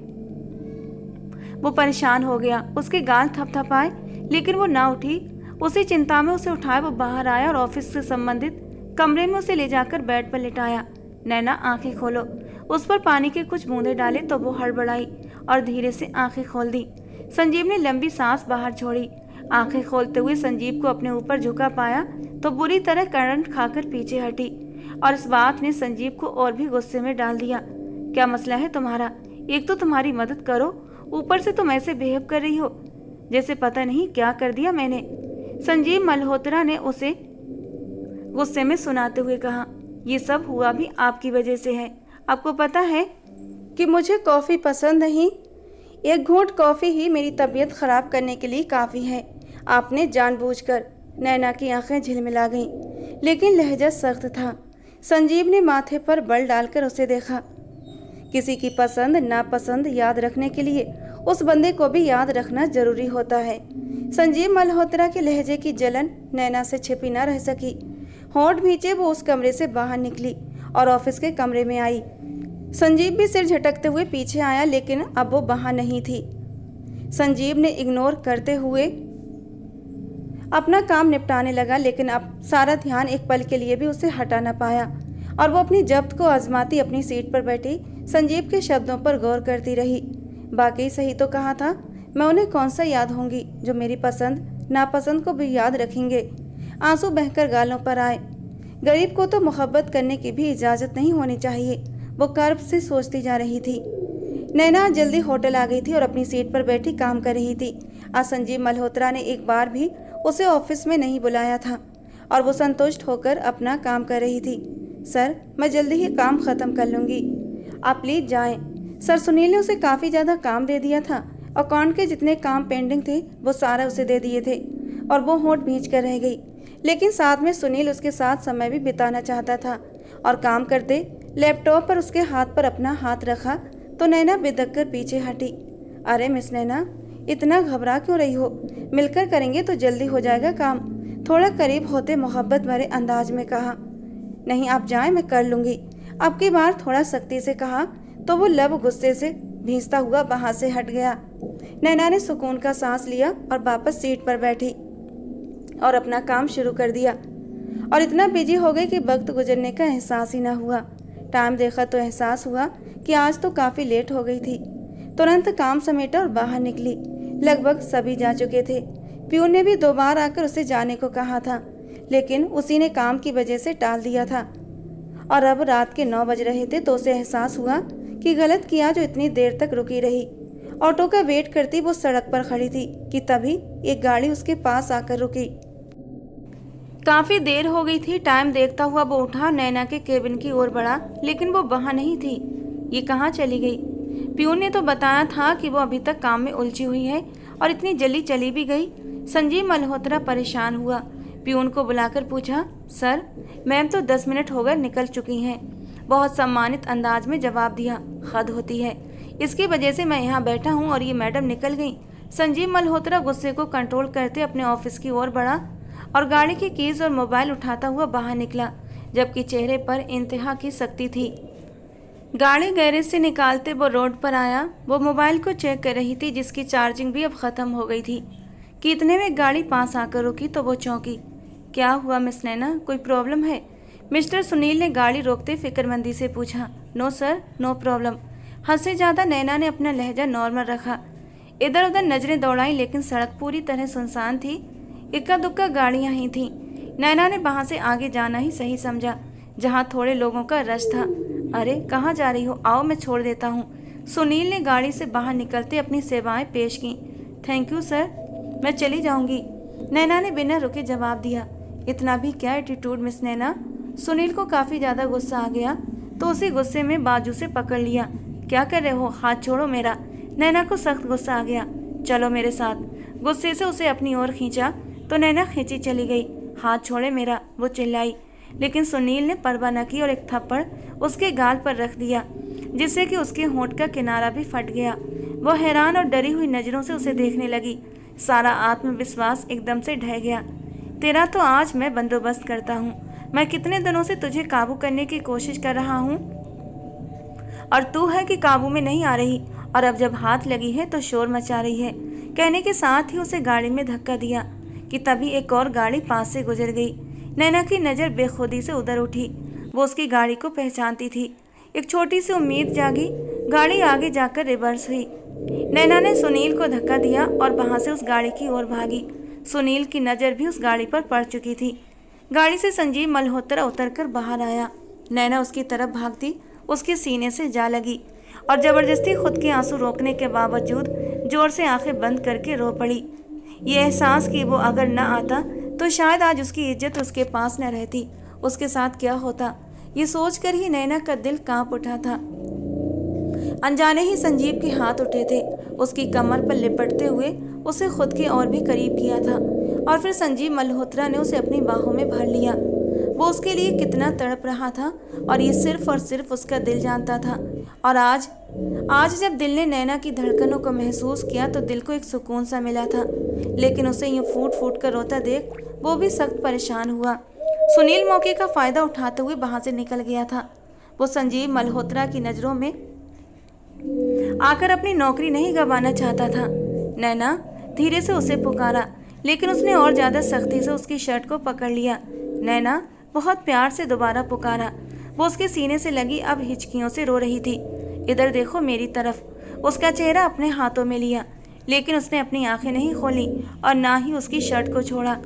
वो परेशान हो गया। उसके गाल थपथपाए लेकिन वो ना उठी। उसी चिंता में उसे उठाए वो बाहर आया और ऑफिस से संबंधित कमरे में उसे ले जाकर बेड पर लिटाया। नैना आंखें खोलो। उस पर पानी के कुछ बूंदे डाले तो वो हड़बड़ाई और धीरे से आंखें खोल दी। संजीव ने लंबी सांस बाहर छोड़ी। आंखें खोलते हुए संजीव को अपने ऊपर झुका पाया तो बुरी तरह करंट खाकर पीछे हटी और इस बात ने संजीव को और भी गुस्से में डाल दिया। क्या मसला है तुम्हारा? एक तो तुम्हारी मदद करो, ऊपर से तुम ऐसे बिहेव कर रही हो जैसे पता नहीं क्या कर दिया मैंने। संजीव मल्होत्रा ने उसे गुस्से में सुनाते हुए कहा, ये सब हुआ भी आपकी वजह से है। आपको पता है कि मुझे कॉफ़ी पसंद नहीं। एक घूंट कॉफ़ी ही मेरी तबीयत ख़राब करने के लिए काफ़ी है। आपने जानबूझकर। नैना की आंखें झिलमिला गईं, लेकिन लहजा सख्त था। संजीव ने माथे पर बल डालकर उसे देखा। किसी की पसंद नापसंद याद रखने के लिए उस बंदे को भी याद रखना जरूरी होता है। संजीव मल्होत्रा के लहजे की जलन नैना से छिपी न रह सकी। होंठ भींचे वो उस कमरे से बाहर निकली और ऑफिस के कमरे में आई। संजीव भी सिर झटकते हुए पीछे आया, लेकिन अब वो वहां नहीं थी। संजीव ने इग्नोर करते हुए अपना काम निपटाने लगा, लेकिन अब सारा ध्यान एक पल के लिए भी उसे हटा न पाया और वो अपनी जब्त को आजमाती अपनी सीट पर बैठी संजीव के शब्दों पर गौर करती रही। बाकी सही तो कहा था, मैं उन्हें कौन सा याद होंगी जो मेरी पसंद नापसंद को भी याद रखेंगे। आंसू बहकर गालों पर आए। गरीब को तो मोहब्बत करने की भी इजाज़त नहीं होनी चाहिए, वो कर्ब से सोचती जा रही थी। नैना जल्दी होटल आ गई थी और अपनी सीट पर बैठी काम कर रही थी। आज संजीव मल्होत्रा ने एक बार भी उसे ऑफिस में नहीं बुलाया था और वो संतुष्ट होकर अपना काम कर रही थी। सर, मैं जल्दी ही काम ख़त्म कर लूँगी, आप प्लीज़ जाएं। सर सुनील ने उसे काफ़ी ज़्यादा काम दे दिया था। अकाउंट के जितने काम पेंडिंग थे वो सारा उसे दे दिए थे और वो होंठ भींच कर रह गई। लेकिन साथ में सुनील उसके साथ समय भी बिताना चाहता था और काम करते लैपटॉप पर उसके हाथ पर अपना हाथ रखा तो नैना बेधक कर पीछे हटी। अरे मिस नैना, इतना घबरा क्यों रही हो? मिलकर करेंगे तो जल्दी हो जाएगा काम, थोड़ा करीब होते मोहब्बत भरे अंदाज में कहा। नहीं, आप जाएं, मैं कर लूँगी। अब की बार थोड़ा सख्ती से कहा तो वो लब गुस्से से भींचता हुआ वहाँ से हट गया। नैना ने सुकून का सांस लिया और वापस सीट पर बैठी और अपना काम शुरू कर दिया और इतना बिजी हो गई कि वक्त गुजरने का एहसास ही ना हुआ। टाइम देखा तो एहसास हुआ कि आज तो काफ़ी लेट हो गई थी। तुरंत काम समेटा और बाहर निकली। लगभग सभी जा चुके थे। प्यून ने भी 2 बार आकर उसे जाने को कहा था, लेकिन उसी ने काम की वजह से टाल दिया था और अब रात के 9 बज रहे थे तो उसे एहसास हुआ कि गलत किया जो इतनी देर तक रुकी रही। ऑटो का वेट करती वो सड़क पर खड़ी थी कि तभी एक गाड़ी उसके पास आकर रुकी। काफ़ी देर हो गई थी। टाइम देखता हुआ वो उठा, नैना के केबिन की ओर बढ़ा, लेकिन वो वहाँ नहीं थी। ये कहाँ चली गई? प्यून ने तो बताया था कि वो अभी तक काम में उलझी हुई है और इतनी जल्दी चली भी गई। संजीव मल्होत्रा परेशान हुआ। प्यून को बुलाकर पूछा, सर, मैम तो 10 मिनट हो गए निकल चुकी हैं। बहुत सम्मानित अंदाज में जवाब दिया। हद होती है, इसकी वजह से मैं यहाँ बैठा हूँ और ये मैडम निकल गई। संजीव मल्होत्रा गुस्से को कंट्रोल करते अपने ऑफिस की ओर बढ़ा और गाड़ी की कीज और मोबाइल उठाता हुआ बाहर निकला, जबकि चेहरे पर इंतहा की सख्ती थी। गाड़ी गैरेज से निकालते वो रोड पर आया। वो मोबाइल को चेक कर रही थी, जिसकी चार्जिंग भी अब ख़त्म हो गई थी कि इतने में गाड़ी पास आकर रुकी तो वो चौंकी। क्या हुआ मिस नैना, कोई प्रॉब्लम है? मिस्टर सुनील ने गाड़ी रोकते फिक्रमंदी से पूछा। No sir, no problem. हद से ज़्यादा नैना ने अपना लहजा नॉर्मल रखा। इधर उधर नजरें दौड़ाई, लेकिन सड़क पूरी तरह सुनसान थी। इक्का दुक्का गाड़ियाँ ही थीं। नैना ने वहाँ से आगे जाना ही सही समझा, जहाँ थोड़े लोगों का रश था। अरे कहाँ जा रही हो? आओ मैं छोड़ देता हूँ। सुनील ने गाड़ी से बाहर निकलते अपनी सेवाएं पेश की। थैंक यू सर, मैं चली जाऊँगी, नैना ने बिना रुके जवाब दिया। इतना भी क्या एटीट्यूड मिस नैना? सुनील को काफ़ी ज़्यादा गुस्सा आ गया तो उसी गुस्से में बाजू से पकड़ लिया। क्या कर रहे हो? हाथ छोड़ो मेरा। नैना को सख्त गुस्सा आ गया। चलो मेरे साथ। गुस्से से उसे अपनी ओर खींचा तो नैना खींची चली गई। हाथ छोड़े मेरा, वो चिल्लाई। लेकिन सुनील ने परवाह न की और एक थप्पड़ उसके गाल पर रख दिया, जिससे कि उसके होंठ का किनारा भी फट गया। वह हैरान और डरी हुई नज़रों से उसे देखने लगी। सारा आत्मविश्वास एकदम से ढह गया। तेरा तो आज मैं बंदोबस्त करता हूँ। मैं कितने दिनों से तुझे काबू करने की कोशिश कर रहा हूँ और तू है कि काबू में नहीं आ रही, और अब जब हाथ लगी है तो शोर मचा रही है। कहने के साथ ही उसे गाड़ी में धक्का दिया कि तभी एक और गाड़ी पास से गुजर गई। नैना की नज़र बेखुदी से उधर उठी। वो उसकी गाड़ी को पहचानती थी। एक छोटी सी उम्मीद जागी। गाड़ी आगे जाकर रिवर्स हुई। नैना ने सुनील को धक्का दिया और वहां से उस गाड़ी की ओर भागी। सुनील की नज़र भी उस गाड़ी पर पड़ चुकी थी। गाड़ी से संजीव मल्होत्रा उतरकर बाहर आया। नैना उसकी तरफ भागती उसके सीने से जा लगी और जबरदस्ती खुद के आंसू रोकने के बावजूद जोर से आंखें बंद करके रो पड़ी। ये एहसास कि वो अगर न आता तो शायद आज उसकी इज्जत उसके पास न रहती। उसके साथ क्या होता, ये सोचकर ही नैना का दिल कांप उठा था। अनजाने ही संजीव के हाथ उठे थे। उसकी कमर पर लिपटते हुए उसे खुद के और भी करीब किया था और फिर संजीव मल्होत्रा ने उसे अपनी बाहों में भर लिया। वो उसके लिए कितना तड़प रहा था और ये सिर्फ और सिर्फ उसका दिल जानता था। और आज जब दिल ने नैना की धड़कनों को महसूस किया तो दिल को एक सुकून सा मिला था। लेकिन उसे यूँ फूट फूट कर रोता देख वो भी सख्त परेशान हुआ। सुनील मौके का फ़ायदा उठाते हुए वहाँ से निकल गया था। वो संजीव मल्होत्रा की नज़रों में आकर अपनी नौकरी नहीं गंवाना चाहता था। नैना, धीरे से उसे पुकारा, लेकिन उसने और ज़्यादा सख्ती से उसकी शर्ट को पकड़ लिया। नैना, बहुत प्यार से दोबारा पुकारा। वो उसके सीने से लगी अब हिचकियों से रो रही थी। इधर देखो मेरी तरफ। उसका चेहरा अपने हाथों में लिया, लेकिन उसने अपनी आंखें नहीं खोली और ना ही उसकी शर्ट को छोड़ा।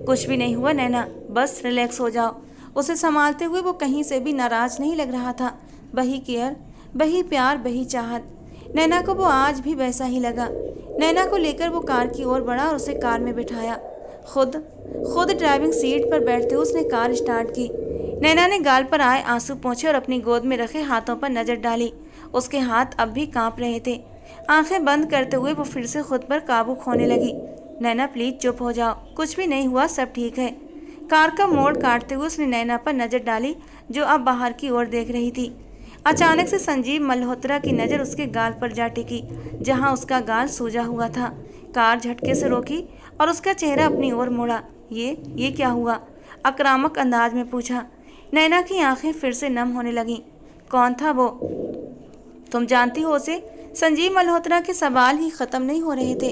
कुछ भी नहीं हुआ नैना, बस रिलैक्स हो जाओ। उसे संभालते हुए वो कहीं से भी नाराज नहीं लग रहा था। वही केयर, वही प्यार, वही चाहत। नैना को वो आज भी वैसा ही लगा। नैना को लेकर वो कार की ओर बढ़ा और उसे कार में बिठाया। खुद ड्राइविंग सीट पर बैठते हुए उसने कार स्टार्ट की। नैना ने गाल पर आए आंसू पोंछे और अपनी गोद में रखे हाथों पर नजर डाली। उसके हाथ अब भी कांप रहे थे। आंखें बंद करते हुए वो फिर से खुद पर काबू खोने लगी। नैना प्लीज चुप हो जाओ, कुछ भी नहीं हुआ, सब ठीक है। कार का मोड़ काटते हुए उसने नैना पर नजर डाली जो अब बाहर की ओर देख रही थी। अचानक से संजीव मल्होत्रा की नज़र उसके गाल पर जा टिकी जहां उसका गाल सूजा हुआ था। कार झटके से रोकी और उसका चेहरा अपनी ओर मोड़ा। ये क्या हुआ? आक्रामक अंदाज में पूछा। नैना की आंखें फिर से नम होने लगीं। कौन था वो? तुम जानती हो उसे? संजीव मल्होत्रा के सवाल ही ख़त्म नहीं हो रहे थे।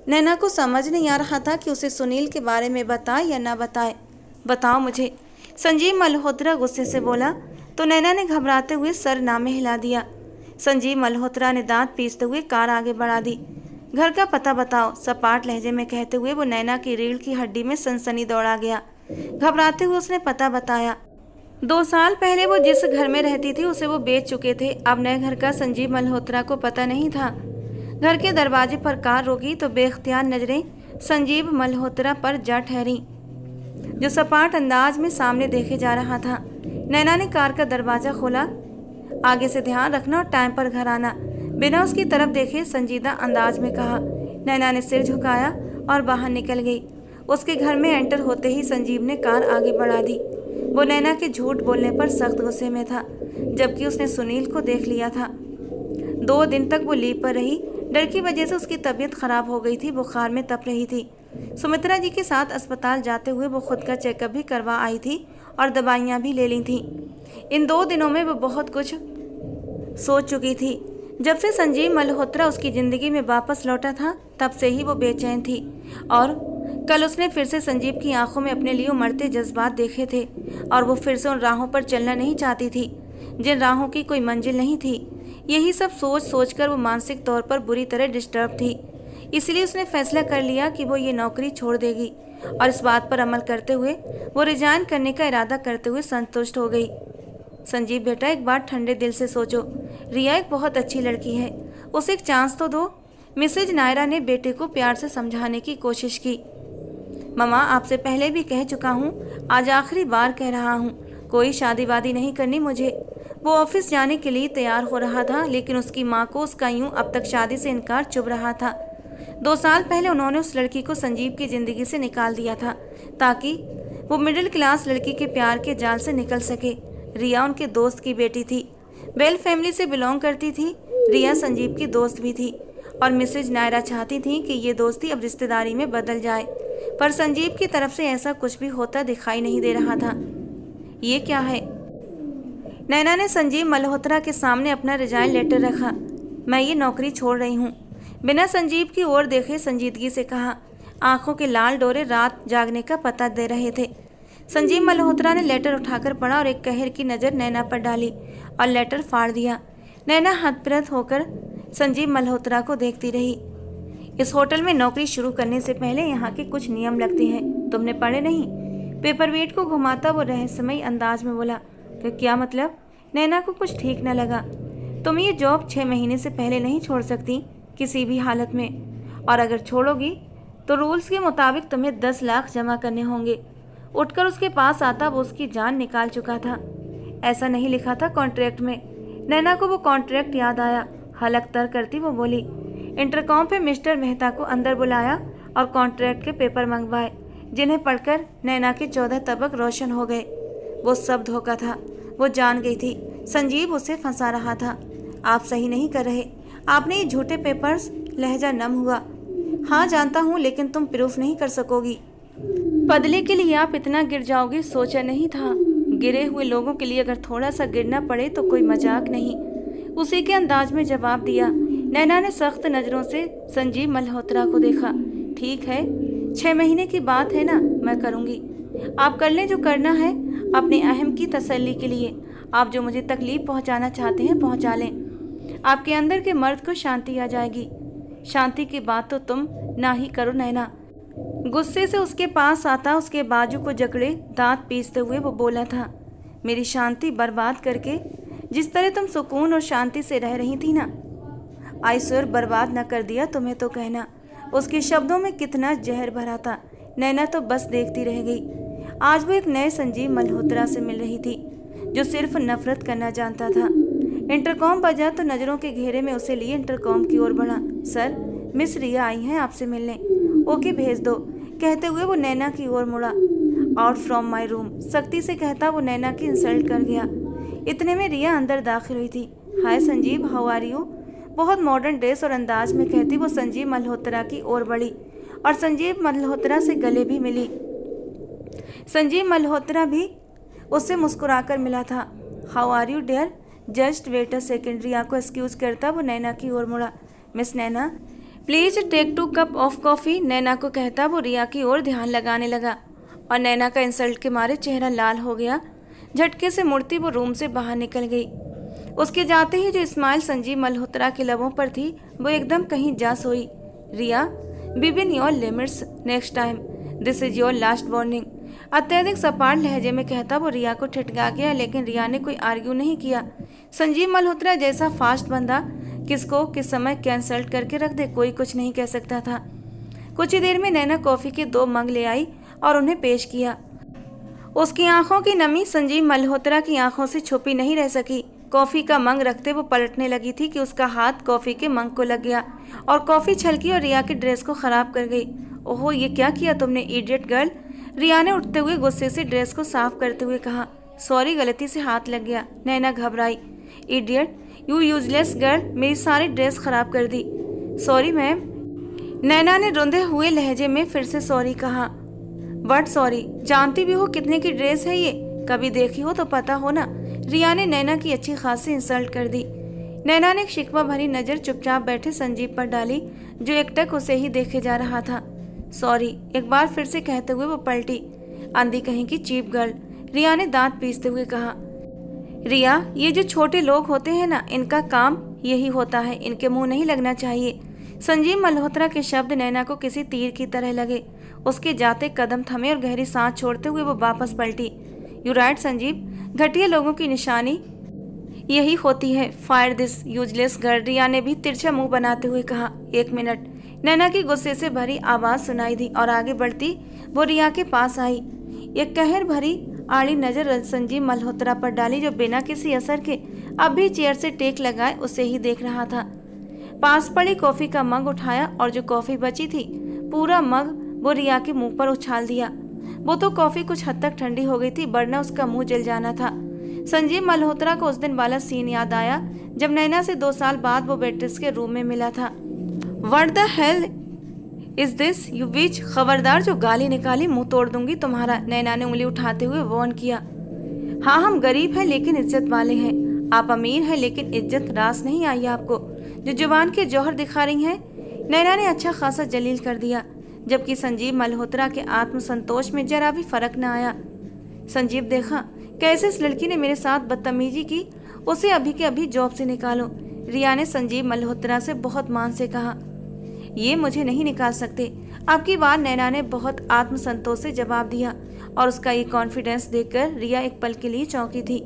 नैना को समझ नहीं आ रहा था कि उसे सुनील के बारे में बताए या ना बताए। बताओ मुझे, संजीव मल्होत्रा गुस्से से बोला तो नैना ने घबराते हुए सर नामे हिला दिया। संजीव मल्होत्रा ने दांत पीसते हुए कार आगे बढ़ा दी। घर का पता बताओ, सपाट लहजे में कहते हुए वो नैना की रीढ़ की हड्डी में सनसनी दौड़ा गया। घबराते हुए उसने पता बताया। 2 साल पहले वो जिस घर में रहती थी उसे वो बेच चुके थे। अब नए घर का संजीव मल्होत्रा को पता नहीं था। घर के दरवाजे पर कार रोकी तो बेख्तियार नजरें संजीव मल्होत्रा पर जा ठहरी, जो सपाट अंदाज में सामने देखे जा रहा था। नैना ने कार का दरवाज़ा खोला। आगे से ध्यान रखना और टाइम पर घर आना, बिना उसकी तरफ देखे संजीदा अंदाज में कहा। नैना ने सिर झुकाया और बाहर निकल गई। उसके घर में एंटर होते ही संजीव ने कार आगे बढ़ा दी। वो नैना के झूठ बोलने पर सख्त गुस्से में था, जबकि उसने सुनील को देख लिया था। 2 दिन तक वो लीव पर रही। डर की वजह से उसकी तबीयत खराब हो गई थी, बुखार में तप रही थी। सुमित्रा जी के साथ अस्पताल जाते हुए वो खुद का चेकअप भी करवा आई थी और दवाइयाँ भी ले ली थी। इन 2 दिनों में वो बहुत कुछ सोच चुकी थी। जब से संजीव मल्होत्रा उसकी ज़िंदगी में वापस लौटा था तब से ही वो बेचैन थी। और कल उसने फिर से संजीव की आंखों में अपने लिए उमड़ते जज्बात देखे थे और वो फिर से उन राहों पर चलना नहीं चाहती थी जिन राहों की कोई मंजिल नहीं थी। यही सब सोच कर वो मानसिक तौर पर बुरी तरह डिस्टर्ब थी। इसलिए उसने फैसला कर लिया कि वो ये नौकरी छोड़ देगी और इस बात पर अमल करते हुए वो रिजाइन करने का इरादा करते हुए संतुष्ट हो गई। संजीव बेटा, एक बार ठंडे दिल से सोचो। रिया एक बहुत अच्छी लड़की है, उसे एक चांस तो दो। मिसेज नायरा ने बेटे को प्यार से समझाने की कोशिश की। ममा, आपसे पहले भी कह चुका हूँ, आज आखिरी बार कह रहा हूँ, कोई शादी वादी नहीं करनी मुझे। वो ऑफिस जाने के लिए तैयार हो रहा था, लेकिन उसकी माँ को उसका यूं अब तक शादी से इनकार चुभ रहा था। 2 साल पहले उन्होंने उस लड़की को संजीव की ज़िंदगी से निकाल दिया था वो मिडिल क्लास लड़की के प्यार के जाल से निकल सके। रिया उनके दोस्त की बेटी थी, बेल फैमिली से बिलोंग करती थी। रिया संजीव की दोस्त भी थी और मिसेज नायरा चाहती थी कि ये दोस्ती अब रिश्तेदारी में बदल जाए, पर संजीव की तरफ से ऐसा कुछ भी होता दिखाई नहीं दे रहा था। ये क्या है? नैना ने संजीव मल्होत्रा के सामने अपना रिजाइन लेटर रखा। मैं ये नौकरी छोड़ रही हूँ, बिना संजीव की ओर देखे संजीदगी से कहा। आंखों के लाल डोरे रात जागने का पता दे रहे थे। संजीव मल्होत्रा ने लेटर उठाकर पढ़ा और एक कहर की नज़र नैना पर डाली और लेटर फाड़ दिया। नैना हतप्रभ होकर संजीव मल्होत्रा को देखती रही। इस होटल में नौकरी शुरू करने से पहले यहाँ के कुछ नियम लगते हैं, तुमने पढ़े नहीं? पेपरवेट को घुमाता वो रहस्यमयी अंदाज में बोला। तो क्या मतलब? नैना को कुछ ठीक न लगा। तुम ये जॉब 6 महीने से पहले नहीं छोड़ सकती किसी भी हालत में, और अगर छोड़ोगी तो रूल्स के मुताबिक तुम्हें 10 लाख जमा करने होंगे। उठकर उसके पास आता वो उसकी जान निकाल चुका था। ऐसा नहीं लिखा था कॉन्ट्रैक्ट में। नैना को वो कॉन्ट्रैक्ट याद आया। हलक तर करती वो बोली। इंटरकॉम पे मिस्टर मेहता को अंदर बुलाया और कॉन्ट्रैक्ट के पेपर मंगवाए, जिन्हें पढ़कर नैना के 14 तबक रोशन हो गए। वो सब धोखा था। वो जान गई थी संजीव उसे फंसा रहा था। आप सही नहीं कर रहे, आपने ये झूठे पेपर्स। लहजा नम हुआ। हाँ जानता हूँ, लेकिन तुम प्रूफ नहीं कर सकोगी। बदले के लिए आप इतना गिर जाओगे सोचा नहीं था। गिरे हुए लोगों के लिए अगर थोड़ा सा गिरना पड़े तो कोई मजाक नहीं। उसी के अंदाज में जवाब दिया। नैना ने सख्त नज़रों से संजीव मल्होत्रा को देखा। ठीक है, 6 महीने की बात है ना, मैं करूँगी। आप कर लें जो करना है अपने अहम की तसल्ली के लिए। आप जो मुझे तकलीफ पहुँचाना चाहते हैं पहुँचा लें। आपके अंदर के मर्द को शांति आ जाएगी। शांति की बात तो तुम ना ही करो नैना। गुस्से से उसके पास आता उसके बाजू को जकड़े दांत पीसते हुए वो बोला था। मेरी शांति बर्बाद करके जिस तरह तुम सुकून और शांति से रह रही थी ना, आईश्वर बर्बाद न कर दिया तुम्हें तो कहना। उसके शब्दों में कितना जहर भरा था। नैना तो बस देखती रह गई। आज वो एक नए संजीव मल्होत्रा से मिल रही थी जो सिर्फ नफरत करना जानता था। इंटरकॉम बजा तो नज़रों के घेरे में उसे लिए इंटरकॉम की ओर बढ़ा। सर, मिस रिया आई हैं आपसे मिलने। ओके भेज दो, कहते हुए वो नैना की ओर मुड़ा। आउट फ्रॉम माई रूम, सख्ती से कहता वो नैना की इंसल्ट कर गया। इतने में रिया अंदर दाखिल हुई थी। हाय संजीव, हाउ आर यू? बहुत मॉडर्न ड्रेस और अंदाज में कहती वो संजीव मल्होत्रा की ओर बढ़ी और संजीव मल्होत्रा से गले भी मिली। संजीव मल्होत्रा भी उससे मुस्कुराकर मिला था। How are you dear? Just wait a second. Riya को एक्सक्यूज करता वो नैना की ओर मुड़ा। Miss Naina, please take 2 cup of coffee. Naina को कहता वो रिया की ओर ध्यान लगाने लगा और नैना का इंसल्ट के मारे चेहरा लाल हो गया। झटके से मुड़ती वो रूम से बाहर निकल गई। उसके जाते ही जो स्माइल संजीव मल्होत्रा के लबों पर थी वो एकदम कहीं जा सोई। Riya, be within your limits next time, this is your last warning. अत्यधिक सपाट लहजे में कहता वो रिया को ठिठका गया, लेकिन रिया ने कोई आर्ग्यू नहीं किया। संजीव मल्होत्रा जैसा फास्ट बंदा किसको किस समय कैंसल्ट करके रख दे, कोई कुछ नहीं कह सकता था। कुछ ही देर में नैना कॉफ़ी के 2 मग ले आई और उन्हें पेश किया। उसकी आंखों की नमी संजीव मल्होत्रा की आंखों से छुपी नहीं रह सकी। कॉफ़ी का मंग रखते वो पलटने लगी थी कि उसका हाथ कॉफ़ी के मंग को लग गया और कॉफ़ी छलकी और रिया की ड्रेस को ख़राब कर गई। ओहो, ये क्या किया तुमने इडियट गर्ल? रिया ने उठते हुए गुस्से से ड्रेस को साफ करते हुए कहा। सॉरी, गलती से हाथ लग गया। नैना घबराई। इडियट, यू यूजलेस गर्ल, मेरी सारी ड्रेस ख़राब कर दी। Sorry ma'am. नैना ने रुंधे हुए लहजे में फिर से सॉरी कहा। What sorry? जानती भी हो कितने की ड्रेस है ये? कभी देखी हो तो पता हो ना। रिया ने नैना की अच्छी खासी इंसल्ट कर दी। नैना ने एक शिकवा भरी नज़र चुपचाप बैठे संजीव पर डाली जो एकटक उसे ही देखे जा रहा था। सॉरी, एक बार फिर से कहते हुए वो पलटी। अंधी कहीं की चीप गर्ल, रिया ने दांत पीसते हुए कहा। रिया, ये जो छोटे लोग होते हैं ना, इनका काम यही होता है, इनके मुंह नहीं लगना चाहिए। संजीव मल्होत्रा के शब्द नैना को किसी तीर की तरह लगे। उसके जाते कदम थमे और गहरी सांस छोड़ते हुए वो वापस पलटी। यू राइट संजीव, घटिया लोगों की निशानी यही होती है। फायर दिस यूजलेस गर्ल, रिया ने भी तिरछा मुंह बनाते हुए कहा। 1 मिनट। नैना की गुस्से से भरी आवाज़ सुनाई दी और आगे बढ़ती वो रिया के पास आई। एक कहर भरी आड़ी नज़र संजीव मल्होत्रा पर डाली जो बिना किसी असर के अब भी चेयर से टेक लगाए उसे ही देख रहा था। पास पड़ी कॉफ़ी का मग उठाया और जो कॉफ़ी बची थी पूरा मग वो रिया के मुंह पर उछाल दिया। वो तो कॉफी कुछ हद तक ठंडी हो गई थी, वरना उसका मुंह जल जाना था। संजीव मल्होत्रा को उस दिन वाला सीन याद आया जब नैना से 2 साल बाद वो बेट्रिस के रूम में मिला था। What the hell is this you which, खबरदार जो गाली निकाली मुंह तोड़ दूंगी तुम्हारा, नैना ने उंगली उठाते हुए वार्न किया। हाँ, हम गरीब हैं लेकिन इज्जत वाले हैं, आप अमीर हैं लेकिन इज्जत रास नहीं आई आपको, जो जुबान के जौहर दिखा रही हैं। नैना ने अच्छा खासा जलील कर दिया, जबकि संजीव मल्होत्रा के आत्मसंतोष में जरा भी फर्क न आया। संजीव, देखा कैसे इस लड़की ने मेरे साथ बदतमीजी की, उसे अभी के अभी जॉब से निकालो, रिया ने संजीव मल्होत्रा से बहुत मान से कहा। ये मुझे नहीं निकाल सकते, आपकी बात, नैना ने बहुत आत्मसंतोष से जवाब दिया, और उसका ये कॉन्फिडेंस देखकर रिया एक पल के लिए चौंकी थी।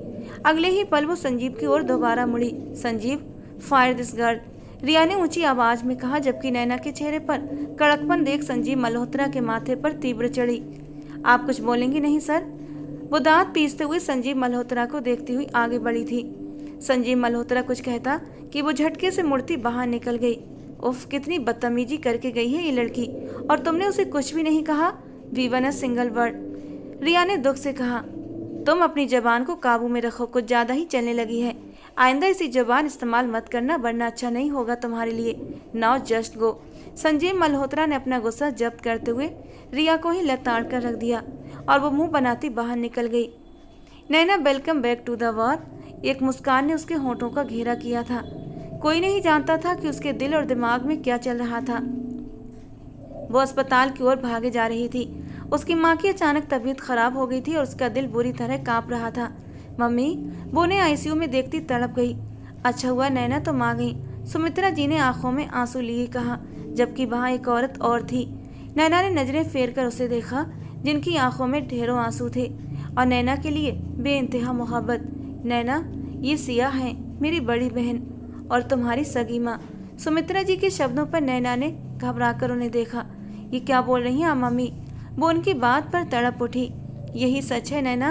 अगले ही पल वो संजीव की ओर दोबारा मुड़ी। संजीव, फायर दिस गर्ल, रिया ने ऊंची आवाज में कहा, जबकि नैना के चेहरे पर कड़कपन देख संजीव मल्होत्रा के माथे पर तीव्र चढ़ी। आप कुछ बोलेंगी नहीं सर? वो दांत पीसते हुए संजीव मल्होत्रा को देखती हुई आगे बढ़ी थी। संजीव मल्होत्रा कुछ कहता कि वो झटके से मुड़ती बाहर निकल गई। उफ, कितनी बदतमीजी करके गई है ये लड़की, और तुमने उसे कुछ भी नहीं कहा, वीवन अ सिंगल वर्ड, रिया ने दुख से कहा। तुम अपनी जबान को काबू में रखो, कुछ ज्यादा ही चलने लगी है, आइंदा इसी जबान इस्तेमाल मत करना, वरना अच्छा नहीं होगा तुम्हारे लिए। Now just go. Sanjeev Malhotra ने अपना गुस्सा जब्त करते हुए रिया को ही लताड़ कर रख दिया, और वो मुंह बनाती बाहर निकल गई। Naina, welcome back to the war, एक मुस्कान ने उसके होंठों का घेरा किया था। कोई नहीं जानता था कि उसके दिल और दिमाग में क्या चल रहा था। वो अस्पताल की ओर भागे जा रही थी। उसकी माँ की अचानक तबीयत खराब हो गई थी और उसका दिल बुरी तरह कांप रहा था। मम्मी, वो उन्हें आईसीयू में देखती तड़प गई। अच्छा हुआ नैना तुम आ गई, सुमित्रा जी ने आंखों में आंसू लिए कहा, जबकि वहाँ एक औरत और थी। नैना ने नजरें फेर कर उसे देखा, जिनकी आंखों में ढेरों आंसू थे और नैना के लिए बेइंतहा मोहब्बत। नैना, ये सिया है, मेरी बड़ी बहन और तुम्हारी सगी माँ। सुमित्रा जी के शब्दों पर नैना ने घबराकर उन्हें देखा। ये क्या बोल रही हैं आप मम्मी? वो उनकी बात पर तड़प उठी। यही सच है नैना,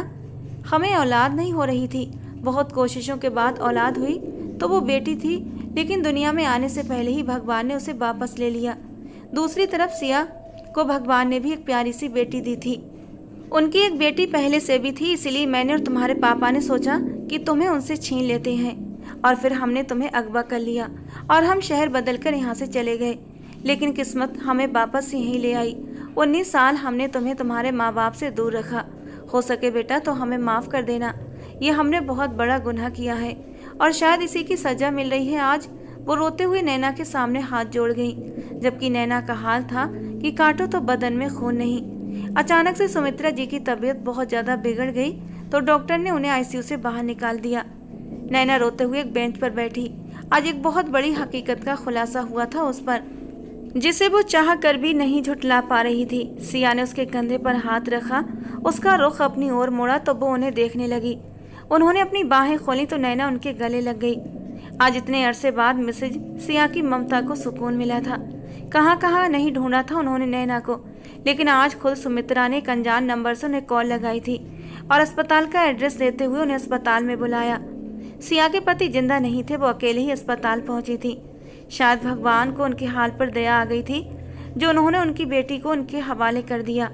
हमें औलाद नहीं हो रही थी, बहुत कोशिशों के बाद औलाद हुई तो वो बेटी थी, लेकिन दुनिया में आने से पहले ही भगवान ने उसे वापस ले लिया। दूसरी तरफ सिया को भगवान ने भी एक प्यारी सी बेटी दी थी। उनकी एक बेटी पहले से भी थी, इसलिए मैंने और तुम्हारे पापा ने सोचा कि तुम्हें उनसे छीन लेते हैं, और फिर हमने तुम्हें अगवा कर लिया और हम शहर बदलकर यहाँ से चले गए। लेकिन किस्मत हमें वापस यहीं ले आई। 19 साल हमने तुम्हें तुम्हारे माँ बाप से दूर रखा। हो सके बेटा तो हमें माफ़ कर देना, ये हमने बहुत बड़ा गुनाह किया है और शायद इसी की सज़ा मिल रही है आज। वो रोते हुए नैना के सामने हाथ जोड़ गई, जबकि नैना का हाल था कि काटो तो बदन में खून नहीं। अचानक से सुमित्रा जी की तबीयत बहुत ज़्यादा बिगड़ गई तो डॉक्टर ने उन्हें आईसीयू से बाहर निकाल दिया। नैना रोते हुए एक बेंच पर बैठी। आज एक बहुत बड़ी हकीकत का खुलासा हुआ था उस पर, जिसे वो चाह कर भी नहीं झुठला पा रही थी। सिया ने उसके कंधे पर हाथ रखा, उसका रुख अपनी ओर मोड़ा तो वो उन्हें देखने लगी। उन्होंने अपनी बाहें खोली तो नैना उनके गले लग गई। आज इतने अरसे बाद मिसेज सिया की ममता को सुकून मिला था। कहाँ कहाँ नहीं ढूंढा था उन्होंने नैना को, लेकिन आज खुद सुमित्रा ने एक अनजान नंबर से उन्हें कॉल लगाई थी और अस्पताल का एड्रेस देते हुए उन्हें अस्पताल में बुलाया। सिया के पति जिंदा नहीं थे, वो अकेले ही अस्पताल पहुंची थी। शायद भगवान को उनके हाल पर दया आ गई थी जो उन्होंने उनकी बेटी को उनके हवाले कर दिया।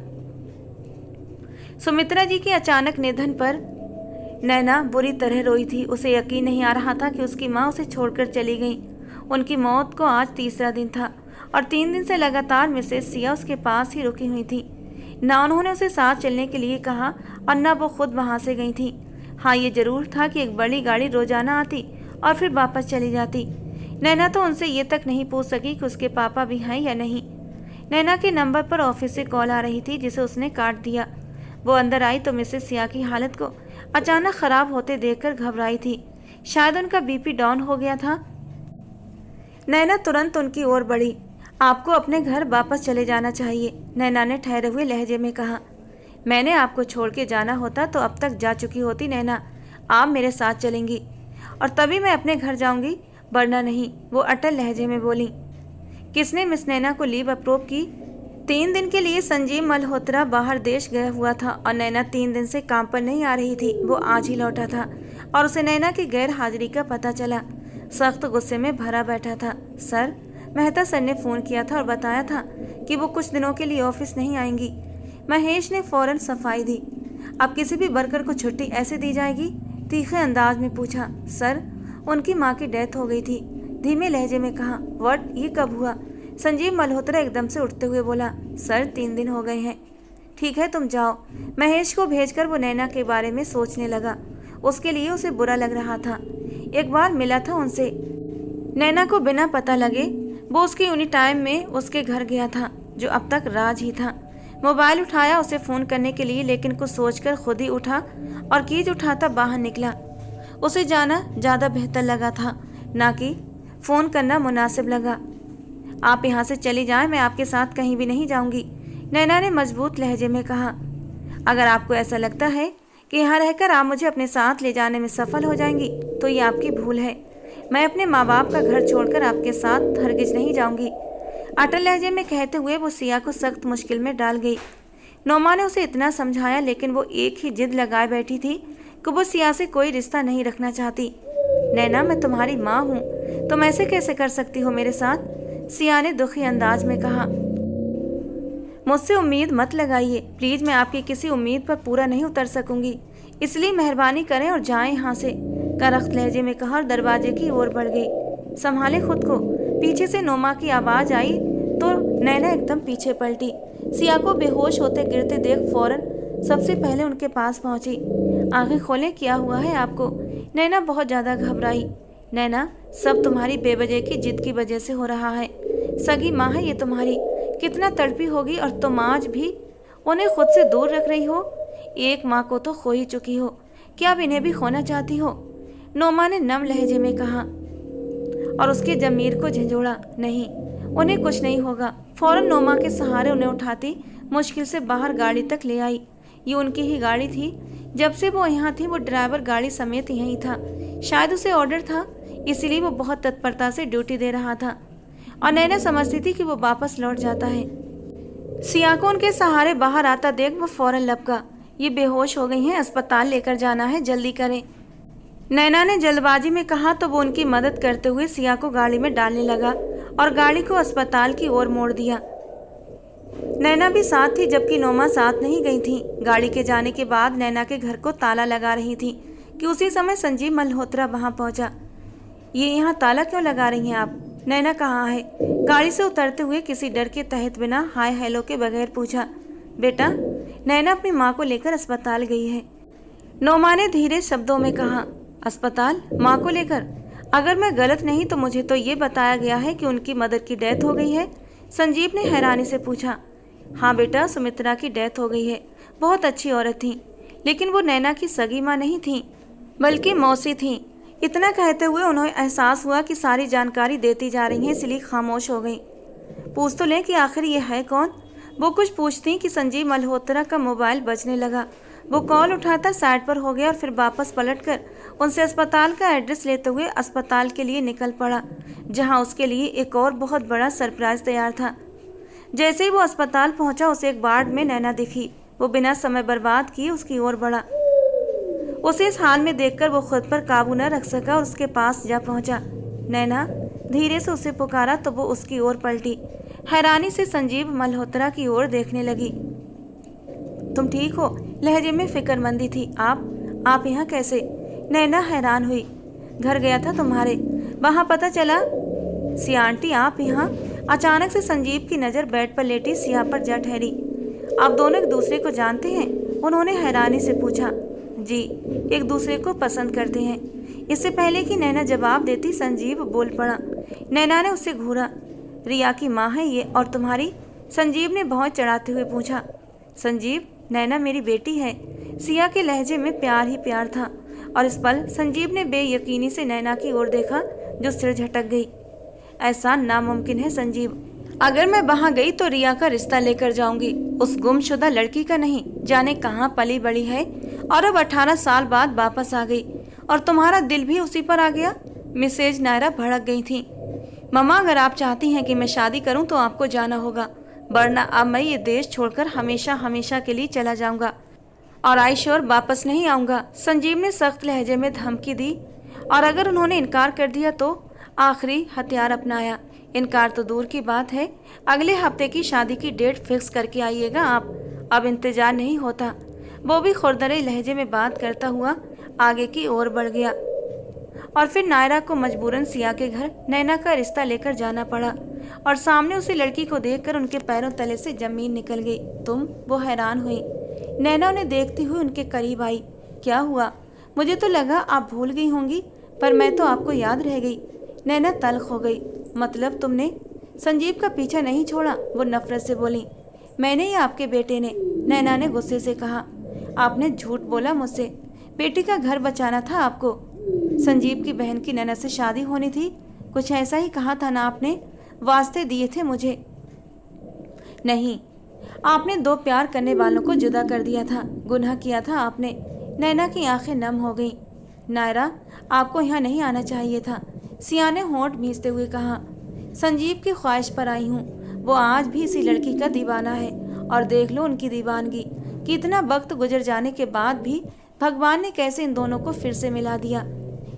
सुमित्रा जी के अचानक निधन पर नैना बुरी तरह रोई थी। उसे यकीन नहीं आ रहा था कि उसकी माँ उसे छोड़कर चली गई। उनकी मौत को आज तीसरा दिन था और 3 दिन से लगातार मिसेस सिया उसके पास ही रुकी हुई थी। ना उन्होंने उसे साथ चलने के लिए कहा और न वो खुद वहाँ से गई थी। हाँ, ये जरूर था कि एक बड़ी गाड़ी रोजाना आती और फिर वापस चली जाती। नैना तो उनसे ये तक नहीं पूछ सकी कि उसके पापा भी हैं या नहीं। नैना के नंबर पर ऑफिस से कॉल आ रही थी, जिसे उसने काट दिया। वो अंदर आई तो मिसेस सिया की हालत को अचानक खराब होते देखकर घबराई थी। शायद उनका बीपी डाउन हो गया था। नैना तुरंत उनकी ओर बढ़ी। आपको अपने घर वापस चले जाना चाहिए, नैना ने ठहरे हुए लहजे में कहा। मैंने आपको छोड़ के जाना होता तो अब तक जा चुकी होती नैना। आप मेरे साथ चलेंगी और तभी मैं अपने घर जाऊंगी, वरना नहीं, वो अटल लहजे में बोली। किसने मिस नैना को लीव अप्रूव की? 3 दिन के लिए संजीव मल्होत्रा बाहर देश गया हुआ था और नैना 3 दिन से काम पर नहीं आ रही थी। वो आज ही लौटा था और उसे नैना की गैर हाजिरी का पता चला। सख्त गुस्से में भरा बैठा था। सर, मेहता सर ने फ़ोन किया था और बताया था कि वो कुछ दिनों के लिए ऑफिस नहीं आएंगी। महेश ने फौरन सफाई दी। अब किसी भी वर्कर को छुट्टी ऐसे दी जाएगी? तीखे अंदाज में पूछा। सर, उनकी माँ की डेथ हो गई थी, धीमे लहजे में कहा। व्हाट? ये कब हुआ? संजीव मल्होत्रा एकदम से उठते हुए बोला। सर, 3 दिन हो गए हैं। ठीक है, तुम जाओ। महेश को भेजकर वो नैना के बारे में सोचने लगा। उसके लिए उसे बुरा लग रहा था। एक बार मिला था उनसे। नैना को बिना पता लगे वो उसके यूनिट टाइम में उसके घर गया था, जो अब तक राज ही था। मोबाइल उठाया उसे फ़ोन करने के लिए, लेकिन कुछ सोचकर खुद ही उठा और कीज उठाता बाहर निकला। उसे जाना ज़्यादा बेहतर लगा था, ना कि फ़ोन करना मुनासिब लगा। आप यहाँ से चली जाएं, मैं आपके साथ कहीं भी नहीं जाऊँगी, नैना ने मजबूत लहजे में कहा। अगर आपको ऐसा लगता है कि यहाँ रहकर आप मुझे अपने साथ ले जाने में सफल हो जाएंगी, तो ये आपकी भूल है। मैं अपने माँ बाप का घर छोड़कर आपके साथ हरगिज नहीं जाऊँगी, अटल लहजे में कहते हुए वो सिया को सख्त मुश्किल में डाल गई। नोमा ने उसे इतना समझाया, लेकिन वो एक ही जिद लगाए बैठी थी कि वो सिया से कोई रिश्ता नहीं रखना चाहती। नैना, मैं तुम्हारी माँ हूँ, तुम ऐसे कैसे कर सकती हो मेरे साथ? सिया ने दुखी अंदाज में कहा। मुझसे उम्मीद मत लगाइए प्लीज़, मैं आपकी किसी उम्मीद पर पूरा नहीं उतर सकूंगी, इसलिए मेहरबानी करें और जाएं यहाँ से, करख्त लहजे में कहा और दरवाजे की ओर बढ़ गई। संभाले खुद को। पीछे से नोमा की आवाज़ आई तो नैना एकदम पीछे पलटी। सिया को बेहोश होते गिरते देख फौरन सबसे पहले उनके पास पहुंची। आंखें खोलें, क्या हुआ है आपको? नैना बहुत ज़्यादा घबराई। नैना, सब तुम्हारी बेवजह की जिद की वजह से हो रहा है। सगी माँ है ये तुम्हारी, कितना तड़पी होगी, और तुम आज भी उन्हें खुद से दूर रख रही हो। एक माँ को तो खो ही चुकी हो, क्या अब इन्हें भी खोना चाहती हो? नोमा ने नम लहजे में कहा और उसके जमीर को झंझोड़ा। नहीं, उन्हें कुछ नहीं होगा। फौरन नोमा के सहारे उन्हें उठाती मुश्किल से बाहर गाड़ी तक ले आई। ये उनकी ही गाड़ी थी। जब से वो यहाँ थी वो ड्राइवर गाड़ी समेत यहीं था। शायद उसे ऑर्डर था, इसीलिए वो बहुत तत्परता से ड्यूटी दे रहा था, और नैना समझती थी कि वो वापस लौट जाता है। सिया को उनके सहारे बाहर आता देख वो फौरन लपका। ये बेहोश हो गई हैं, अस्पताल लेकर जाना है, जल्दी करें, नैना ने जल्दबाजी में कहा। तो वो उनकी मदद करते हुए सिया को गाड़ी में डालने लगा और गाड़ी को अस्पताल की ओर मोड़ दिया। नैना भी साथ थी, जबकि नोमा साथ नहीं गई थी। गाड़ी के जाने के बाद नैना के घर को ताला लगा रही थी कि उसी समय संजीव मल्होत्रा वहां पहुंचा। ये यहाँ ताला क्यों लगा रही हैं आप? नैना कहाँ है? गाड़ी से उतरते हुए किसी डर के तहत बिना हाय हेलो के बगैर पूछा। बेटा, नैना अपनी माँ को लेकर अस्पताल गई है, नोमा ने धीरे शब्दों में कहा। अस्पताल? माँ को लेकर? अगर मैं गलत नहीं तो मुझे तो ये बताया गया है कि उनकी मदर की डेथ हो गई है, संजीव ने हैरानी से पूछा। हाँ बेटा, सुमित्रा की डेथ हो गई है। बहुत अच्छी औरत थी, लेकिन वो नैना की सगी माँ नहीं थी, बल्कि मौसी थी। इतना कहते हुए उन्हें एहसास हुआ कि सारी जानकारी देती जा रही हैं, इसलिए खामोश हो गई। पूछ तो लें कि आखिर ये है कौन? वो कुछ पूछती कि संजीव मल्होत्रा का मोबाइल बजने लगा। वो कॉल उठाता साइड पर हो गया और फिर वापस पलटकर उनसे अस्पताल का एड्रेस लेते हुए अस्पताल के लिए निकल पड़ा, जहां उसके लिए एक और बहुत बड़ा सरप्राइज तैयार था। जैसे ही वो अस्पताल पहुंचा, उसे एक वार्ड में नैना दिखी। वो बिना समय बर्बाद किए उसकी ओर बढ़ा। उसे इस हाल में देखकर वो खुद पर काबू न रख सका और उसके पास जा पहुंचा। नैना, धीरे से उसे पुकारा तो वो उसकी ओर पलटी। हैरानी से संजीव मल्होत्रा की ओर देखने लगी। तुम ठीक हो? लहजे में फिक्रमंदी थी। आप यहाँ कैसे? नैना हैरान हुई। घर गया था तुम्हारे, वहाँ पता चला। सिया आंटी, आप यहाँ? अचानक से संजीव की नज़र बेड पर लेटी सिया पर जा ठहरी। आप दोनों एक दूसरे को जानते हैं? उन्होंने हैरानी से पूछा। जी, एक दूसरे को पसंद करते हैं। इससे पहले कि नैना जवाब देती, संजीव बोल पड़ा। नैना ने उसे घूरा। रिया की माँ है ये, और तुम्हारी? संजीव ने बहुत चढ़ाते हुए पूछा। संजीव, नैना मेरी बेटी है। सिया के लहजे में प्यार ही प्यार था, और इस पल संजीव ने बेयकीनी से नैना की ओर देखा, जो सिर झटक गई। ऐसा नामुमकिन है संजीव, अगर मैं वहाँ गई तो रिया का रिश्ता लेकर जाऊंगी, उस गुमशुदा लड़की का नहीं। जाने कहाँ पली बड़ी है, और अब 18 साल बाद वापस आ गई, और तुम्हारा दिल भी उसी पर आ गया। मिसेज नायरा भड़क गई थी। मम्मा, अगर आप चाहती हैं कि मैं शादी करूं तो आपको जाना होगा, वरना अब मैं ये देश छोड़कर हमेशा हमेशा के लिए चला जाऊंगा, और आई श्योर वापस नहीं आऊंगा। संजीव ने सख्त लहजे में धमकी दी, और अगर उन्होंने इनकार कर दिया तो आखिरी हथियार अपनाया। इनकार तो दूर की बात है, अगले हफ्ते की शादी की डेट फिक्स करके आइएगा आप, अब इंतजार नहीं होता। वो भी खुरदरे लहजे में बात करता हुआ आगे की ओर बढ़ गया और फिर नायरा को मजबूरन सिया के घर नैना का रिश्ता लेकर जाना पड़ा और सामने उसी लड़की को देखकर उनके पैरों तले से जमीन निकल गई। वो हैरान हुई। नैना उन्हें देखती हुई उनके करीब आई। क्या हुआ? मुझे तो लगा आप भूल गई होंगी, पर मैं तो आपको याद रह गई। नैना तल्ख हो गई। मतलब तुमने संजीव का पीछा नहीं छोड़ा? वो नफरत से बोली। मैंने या आपके बेटे ने? नैना ने गुस्से से कहा। आपने झूठ बोला मुझसे। बेटी का घर बचाना था आपको। संजीव की बहन की नैना से शादी होनी थी, कुछ ऐसा ही कहा था ना आपने? वास्ते दिए थे मुझे। नहीं, आपने दो प्यार करने वालों को जुदा कर दिया था। गुनाह किया था आपने। नैना की आंखें नम हो गईं। नायरा, आपको यहाँ नहीं आना चाहिए था, सिया ने होंठ भींचते हुए कहा। संजीव की ख्वाहिश पर आई हूँ। वो आज भी इसी लड़की का दीवाना है और देख लो उनकी दीवानगी। कितना वक्त गुजर जाने के बाद भी भगवान ने कैसे इन दोनों को फिर से मिला दिया।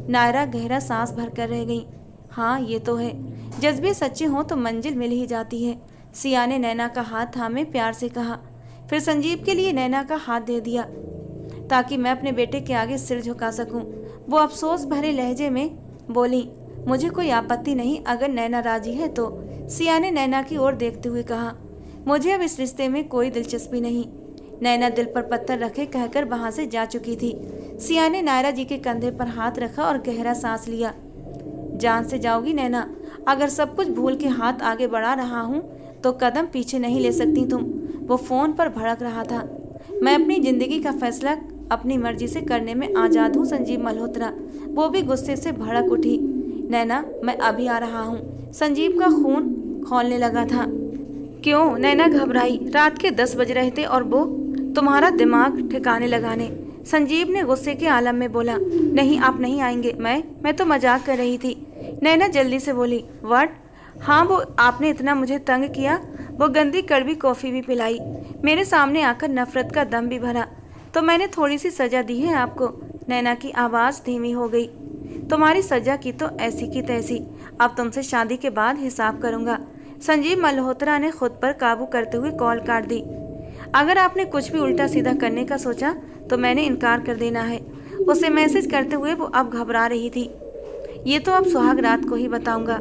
नायरा गहरा सांस भर कर रह गई। हाँ, ये तो है, जज्बे सच्चे हों तो मंजिल मिल ही जाती है। सिया ने नैना का हाथ थामे प्यार से कहा, फिर संजीव के लिए नैना का हाथ दे दिया ताकि मैं अपने बेटे के आगे सिर झुका सकूं। वो अफसोस भरे लहजे में बोली, मुझे कोई आपत्ति नहीं अगर नैना राजी है तो। सिया ने नैना की ओर देखते हुए कहा, मुझे अब इस रिश्ते में कोई दिलचस्पी नहीं। नैना दिल पर पत्थर रखे कहकर वहां से जा चुकी थी। सिया ने नायरा जी के कंधे पर हाथ रखा और गहरा सांस लिया। जान से जाओगी नैना? अगर सब कुछ भूल के हाथ आगे बढ़ा रहा हूँ तो कदम पीछे नहीं ले सकती तुम। वो फोन पर भड़क रहा था। मैं अपनी जिंदगी का फैसला अपनी मर्जी से करने में आजाद हूँ संजीव मल्होत्रा। वो भी गुस्से से भड़क उठी। नैना, मैं अभी आ रहा हूँ। संजीव का खून खौलने लगा था। क्यों? नैना घबराई। रात के 10 बज रहे थे और वो तुम्हारा दिमाग ठिकाने लगाने। संजीव ने गुस्से के आलम में बोला, नहीं, आप नहीं आएंगे। मैं तो मजाक कर रही थी। नैना जल्दी से बोली, व्हाट? हाँ, वो आपने इतना मुझे तंग किया। वो गंदी कड़वी कॉफ़ी भी पिलाई, मेरे सामने आकर नफरत का दम भी भरा, तो मैंने थोड़ी सी सज़ा दी है आपको। नैना की आवाज़ धीमी हो गई। तुम्हारी सज़ा की तो ऐसी की तैसी। अब तुमसे शादी के बाद हिसाब करूँगा। संजीव मल्होत्रा ने खुद पर काबू करते हुए कॉल काट दी। अगर आपने कुछ भी उल्टा सीधा करने का सोचा तो मैंने इनकार कर देना है। उसे मैसेज करते हुए वो अब घबरा रही थी। ये तो अब सुहाग रात को ही बताऊंगा।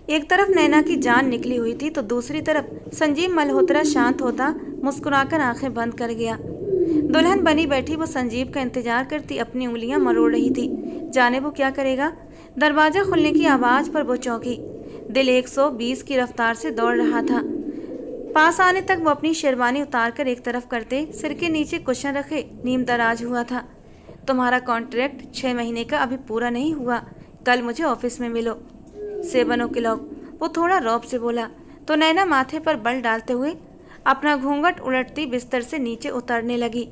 एक तरफ नैना की जान निकली हुई थी तो दूसरी तरफ संजीव मल्होत्रा शांत होता मुस्कुराकर आंखें बंद कर गया। दुल्हन बनी बैठी वो संजीव का इंतजार करती अपनी उंगलियां मरोड़ रही थी। जाने वो क्या करेगा। दरवाजा खुलने की आवाज पर वो चौंकी। दिल 120 की रफ्तार से दौड़ रहा था। पास आने तक वो अपनी शेरवानी उतारकर एक तरफ करते सिर के नीचे कुशन रखे नीम दराज हुआ था। तुम्हारा कॉन्ट्रैक्ट 6 महीने का अभी पूरा नहीं हुआ। कल मुझे ऑफिस में मिलो। 7 o'clock, वो थोड़ा रौब से बोला तो नैना माथे पर बल डालते हुए अपना घूंघट उलटती बिस्तर से नीचे उतरने लगी।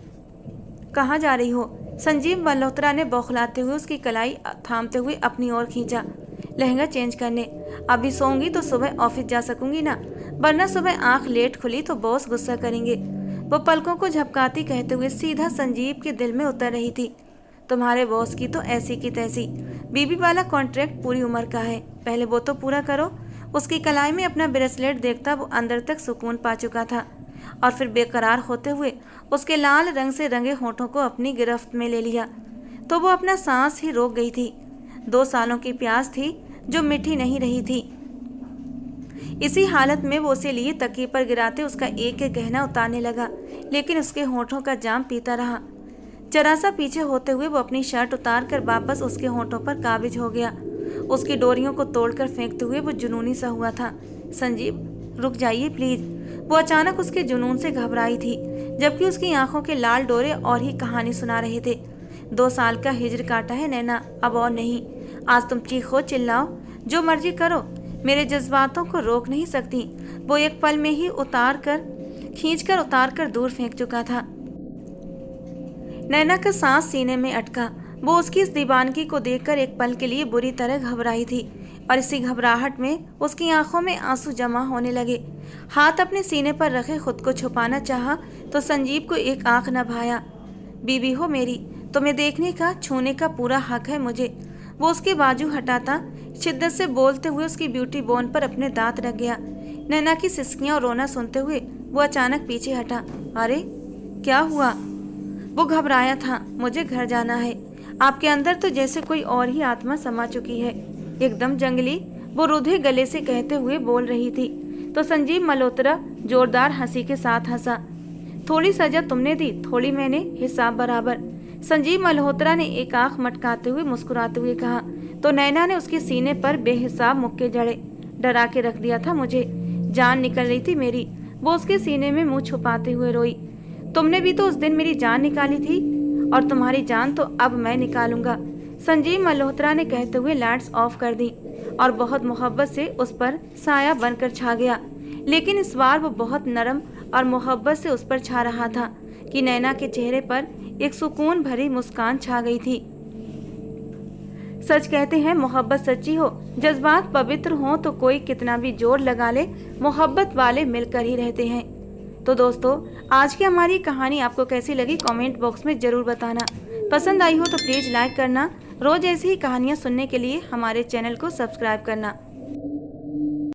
कहाँ जा रही हो? संजीव मल्होत्रा ने बौखलाते हुए उसकी कलाई थामते हुए अपनी ओर खींचा। लहंगा चेंज करने। अभी सोऊंगी तो सुबह ऑफिस जा सकूंगी ना, वरना सुबह आंख लेट खुली तो बॉस गुस्सा करेंगे। वो पलकों को झपकाती कहते हुए सीधा संजीव के दिल में उतर रही थी। तुम्हारे बॉस की तो ऐसी की तैसी। बीबी वाला कॉन्ट्रैक्ट पूरी उम्र का है, पहले वो तो पूरा करो। उसकी कलाई में अपना ब्रेसलेट देखता वो अंदर तक सुकून पा चुका था और फिर बेकरार होते हुए उसके लाल रंग से रंगे होठों को अपनी गिरफ्त में ले लिया तो वो अपना सांस ही रोक गई थी। 2 सालों की प्यास थी जो मिठी नहीं रही थी। इसी हालत में वो उसे लिए तकिए पर गिराते उसका एक एक गहना उतारने लगा, लेकिन उसके होठों का जाम पीता रहा। जरा सा पीछे होते हुए वो अपनी शर्ट उतार कर वापस उसके होठों पर काबिज हो गया। उसकी डोरियों को तोड़कर फेंकते हुए वो जुनूनी सा हुआ था। संजीव, रुक जाइए प्लीज। वो अचानक उसके जुनून से घबराई थी, जबकि उसकी आंखों के लाल डोरे और ही कहानी सुना रहे थे। 2 साल का हिज्र काटा है नैना, अब और नहीं। आज तुम चीखो चिल्लाओ, जो मर्जी करो, मेरे जज्बातों को रोक नहीं सकती। वो एक पल में ही खींचकर उतार कर दूर फेंक चुका था। नैना का सांस सीने में अटका। वो उसकी इस दीवानगी को देखकर एक पल के लिए बुरी तरह घबराई थी और इसी घबराहट में उसकी आंखों में आंसू जमा होने लगे। हाथ अपने सीने पर रखे खुद को छुपाना चाहा तो संजीव को एक आंख न भाया। बीबी हो मेरी, तुम्हें देखने का छूने का पूरा हक है मुझे। वो उसके बाजू हटाता शिद्दत से बोलते हुए उसकी ब्यूटी बोन पर अपने दांत रख गया। नैना की सिसकियां और रोना सुनते हुए वो अचानक पीछे हटा। अरे क्या हुआ? वो घबराया था। मुझे घर जाना है। आपके अंदर तो जैसे कोई और ही आत्मा समा चुकी है, एकदम जंगली, वो रुधे गले से कहते हुए बोल रही थी। तो संजीव मल्होत्रा जोरदार हंसी के साथ हंसा। थोड़ी सजा तुमने दी, थोड़ी मैंने, हिसाब बराबर। संजीव मल्होत्रा ने एक आंख मटकाते हुए मुस्कुराते हुए कहा। तो नैना ने उसके सीने पर बेहिसाब मुक्के जड़े। डरा के रख दिया था मुझे, जान निकल रही थी मेरी। वो उसके सीने में मुंह छुपाते हुए रोई। तुमने भी तो उस दिन मेरी जान निकाली थी, और तुम्हारी जान तो अब मैं निकालूंगा। संजीव मल्होत्रा ने कहते हुए लाइट्स ऑफ कर दी और बहुत मोहब्बत से उस पर साया बनकर छा गया। लेकिन इस बार वो बहुत नरम और मोहब्बत से उस पर छा रहा था कि नैना के चेहरे पर एक सुकून भरी मुस्कान छा गई थी। सच कहते हैं, मोहब्बत सच्ची हो, जज्बात पवित्र हों तो कोई कितना भी जोर लगा ले, मोहब्बत वाले मिलकर ही रहते हैं। तो दोस्तों, आज की हमारी कहानी आपको कैसी लगी कमेंट बॉक्स में ज़रूर बताना। पसंद आई हो तो प्लीज़ लाइक करना। रोज़ ऐसी ही कहानियाँ सुनने के लिए हमारे चैनल को सब्सक्राइब करना।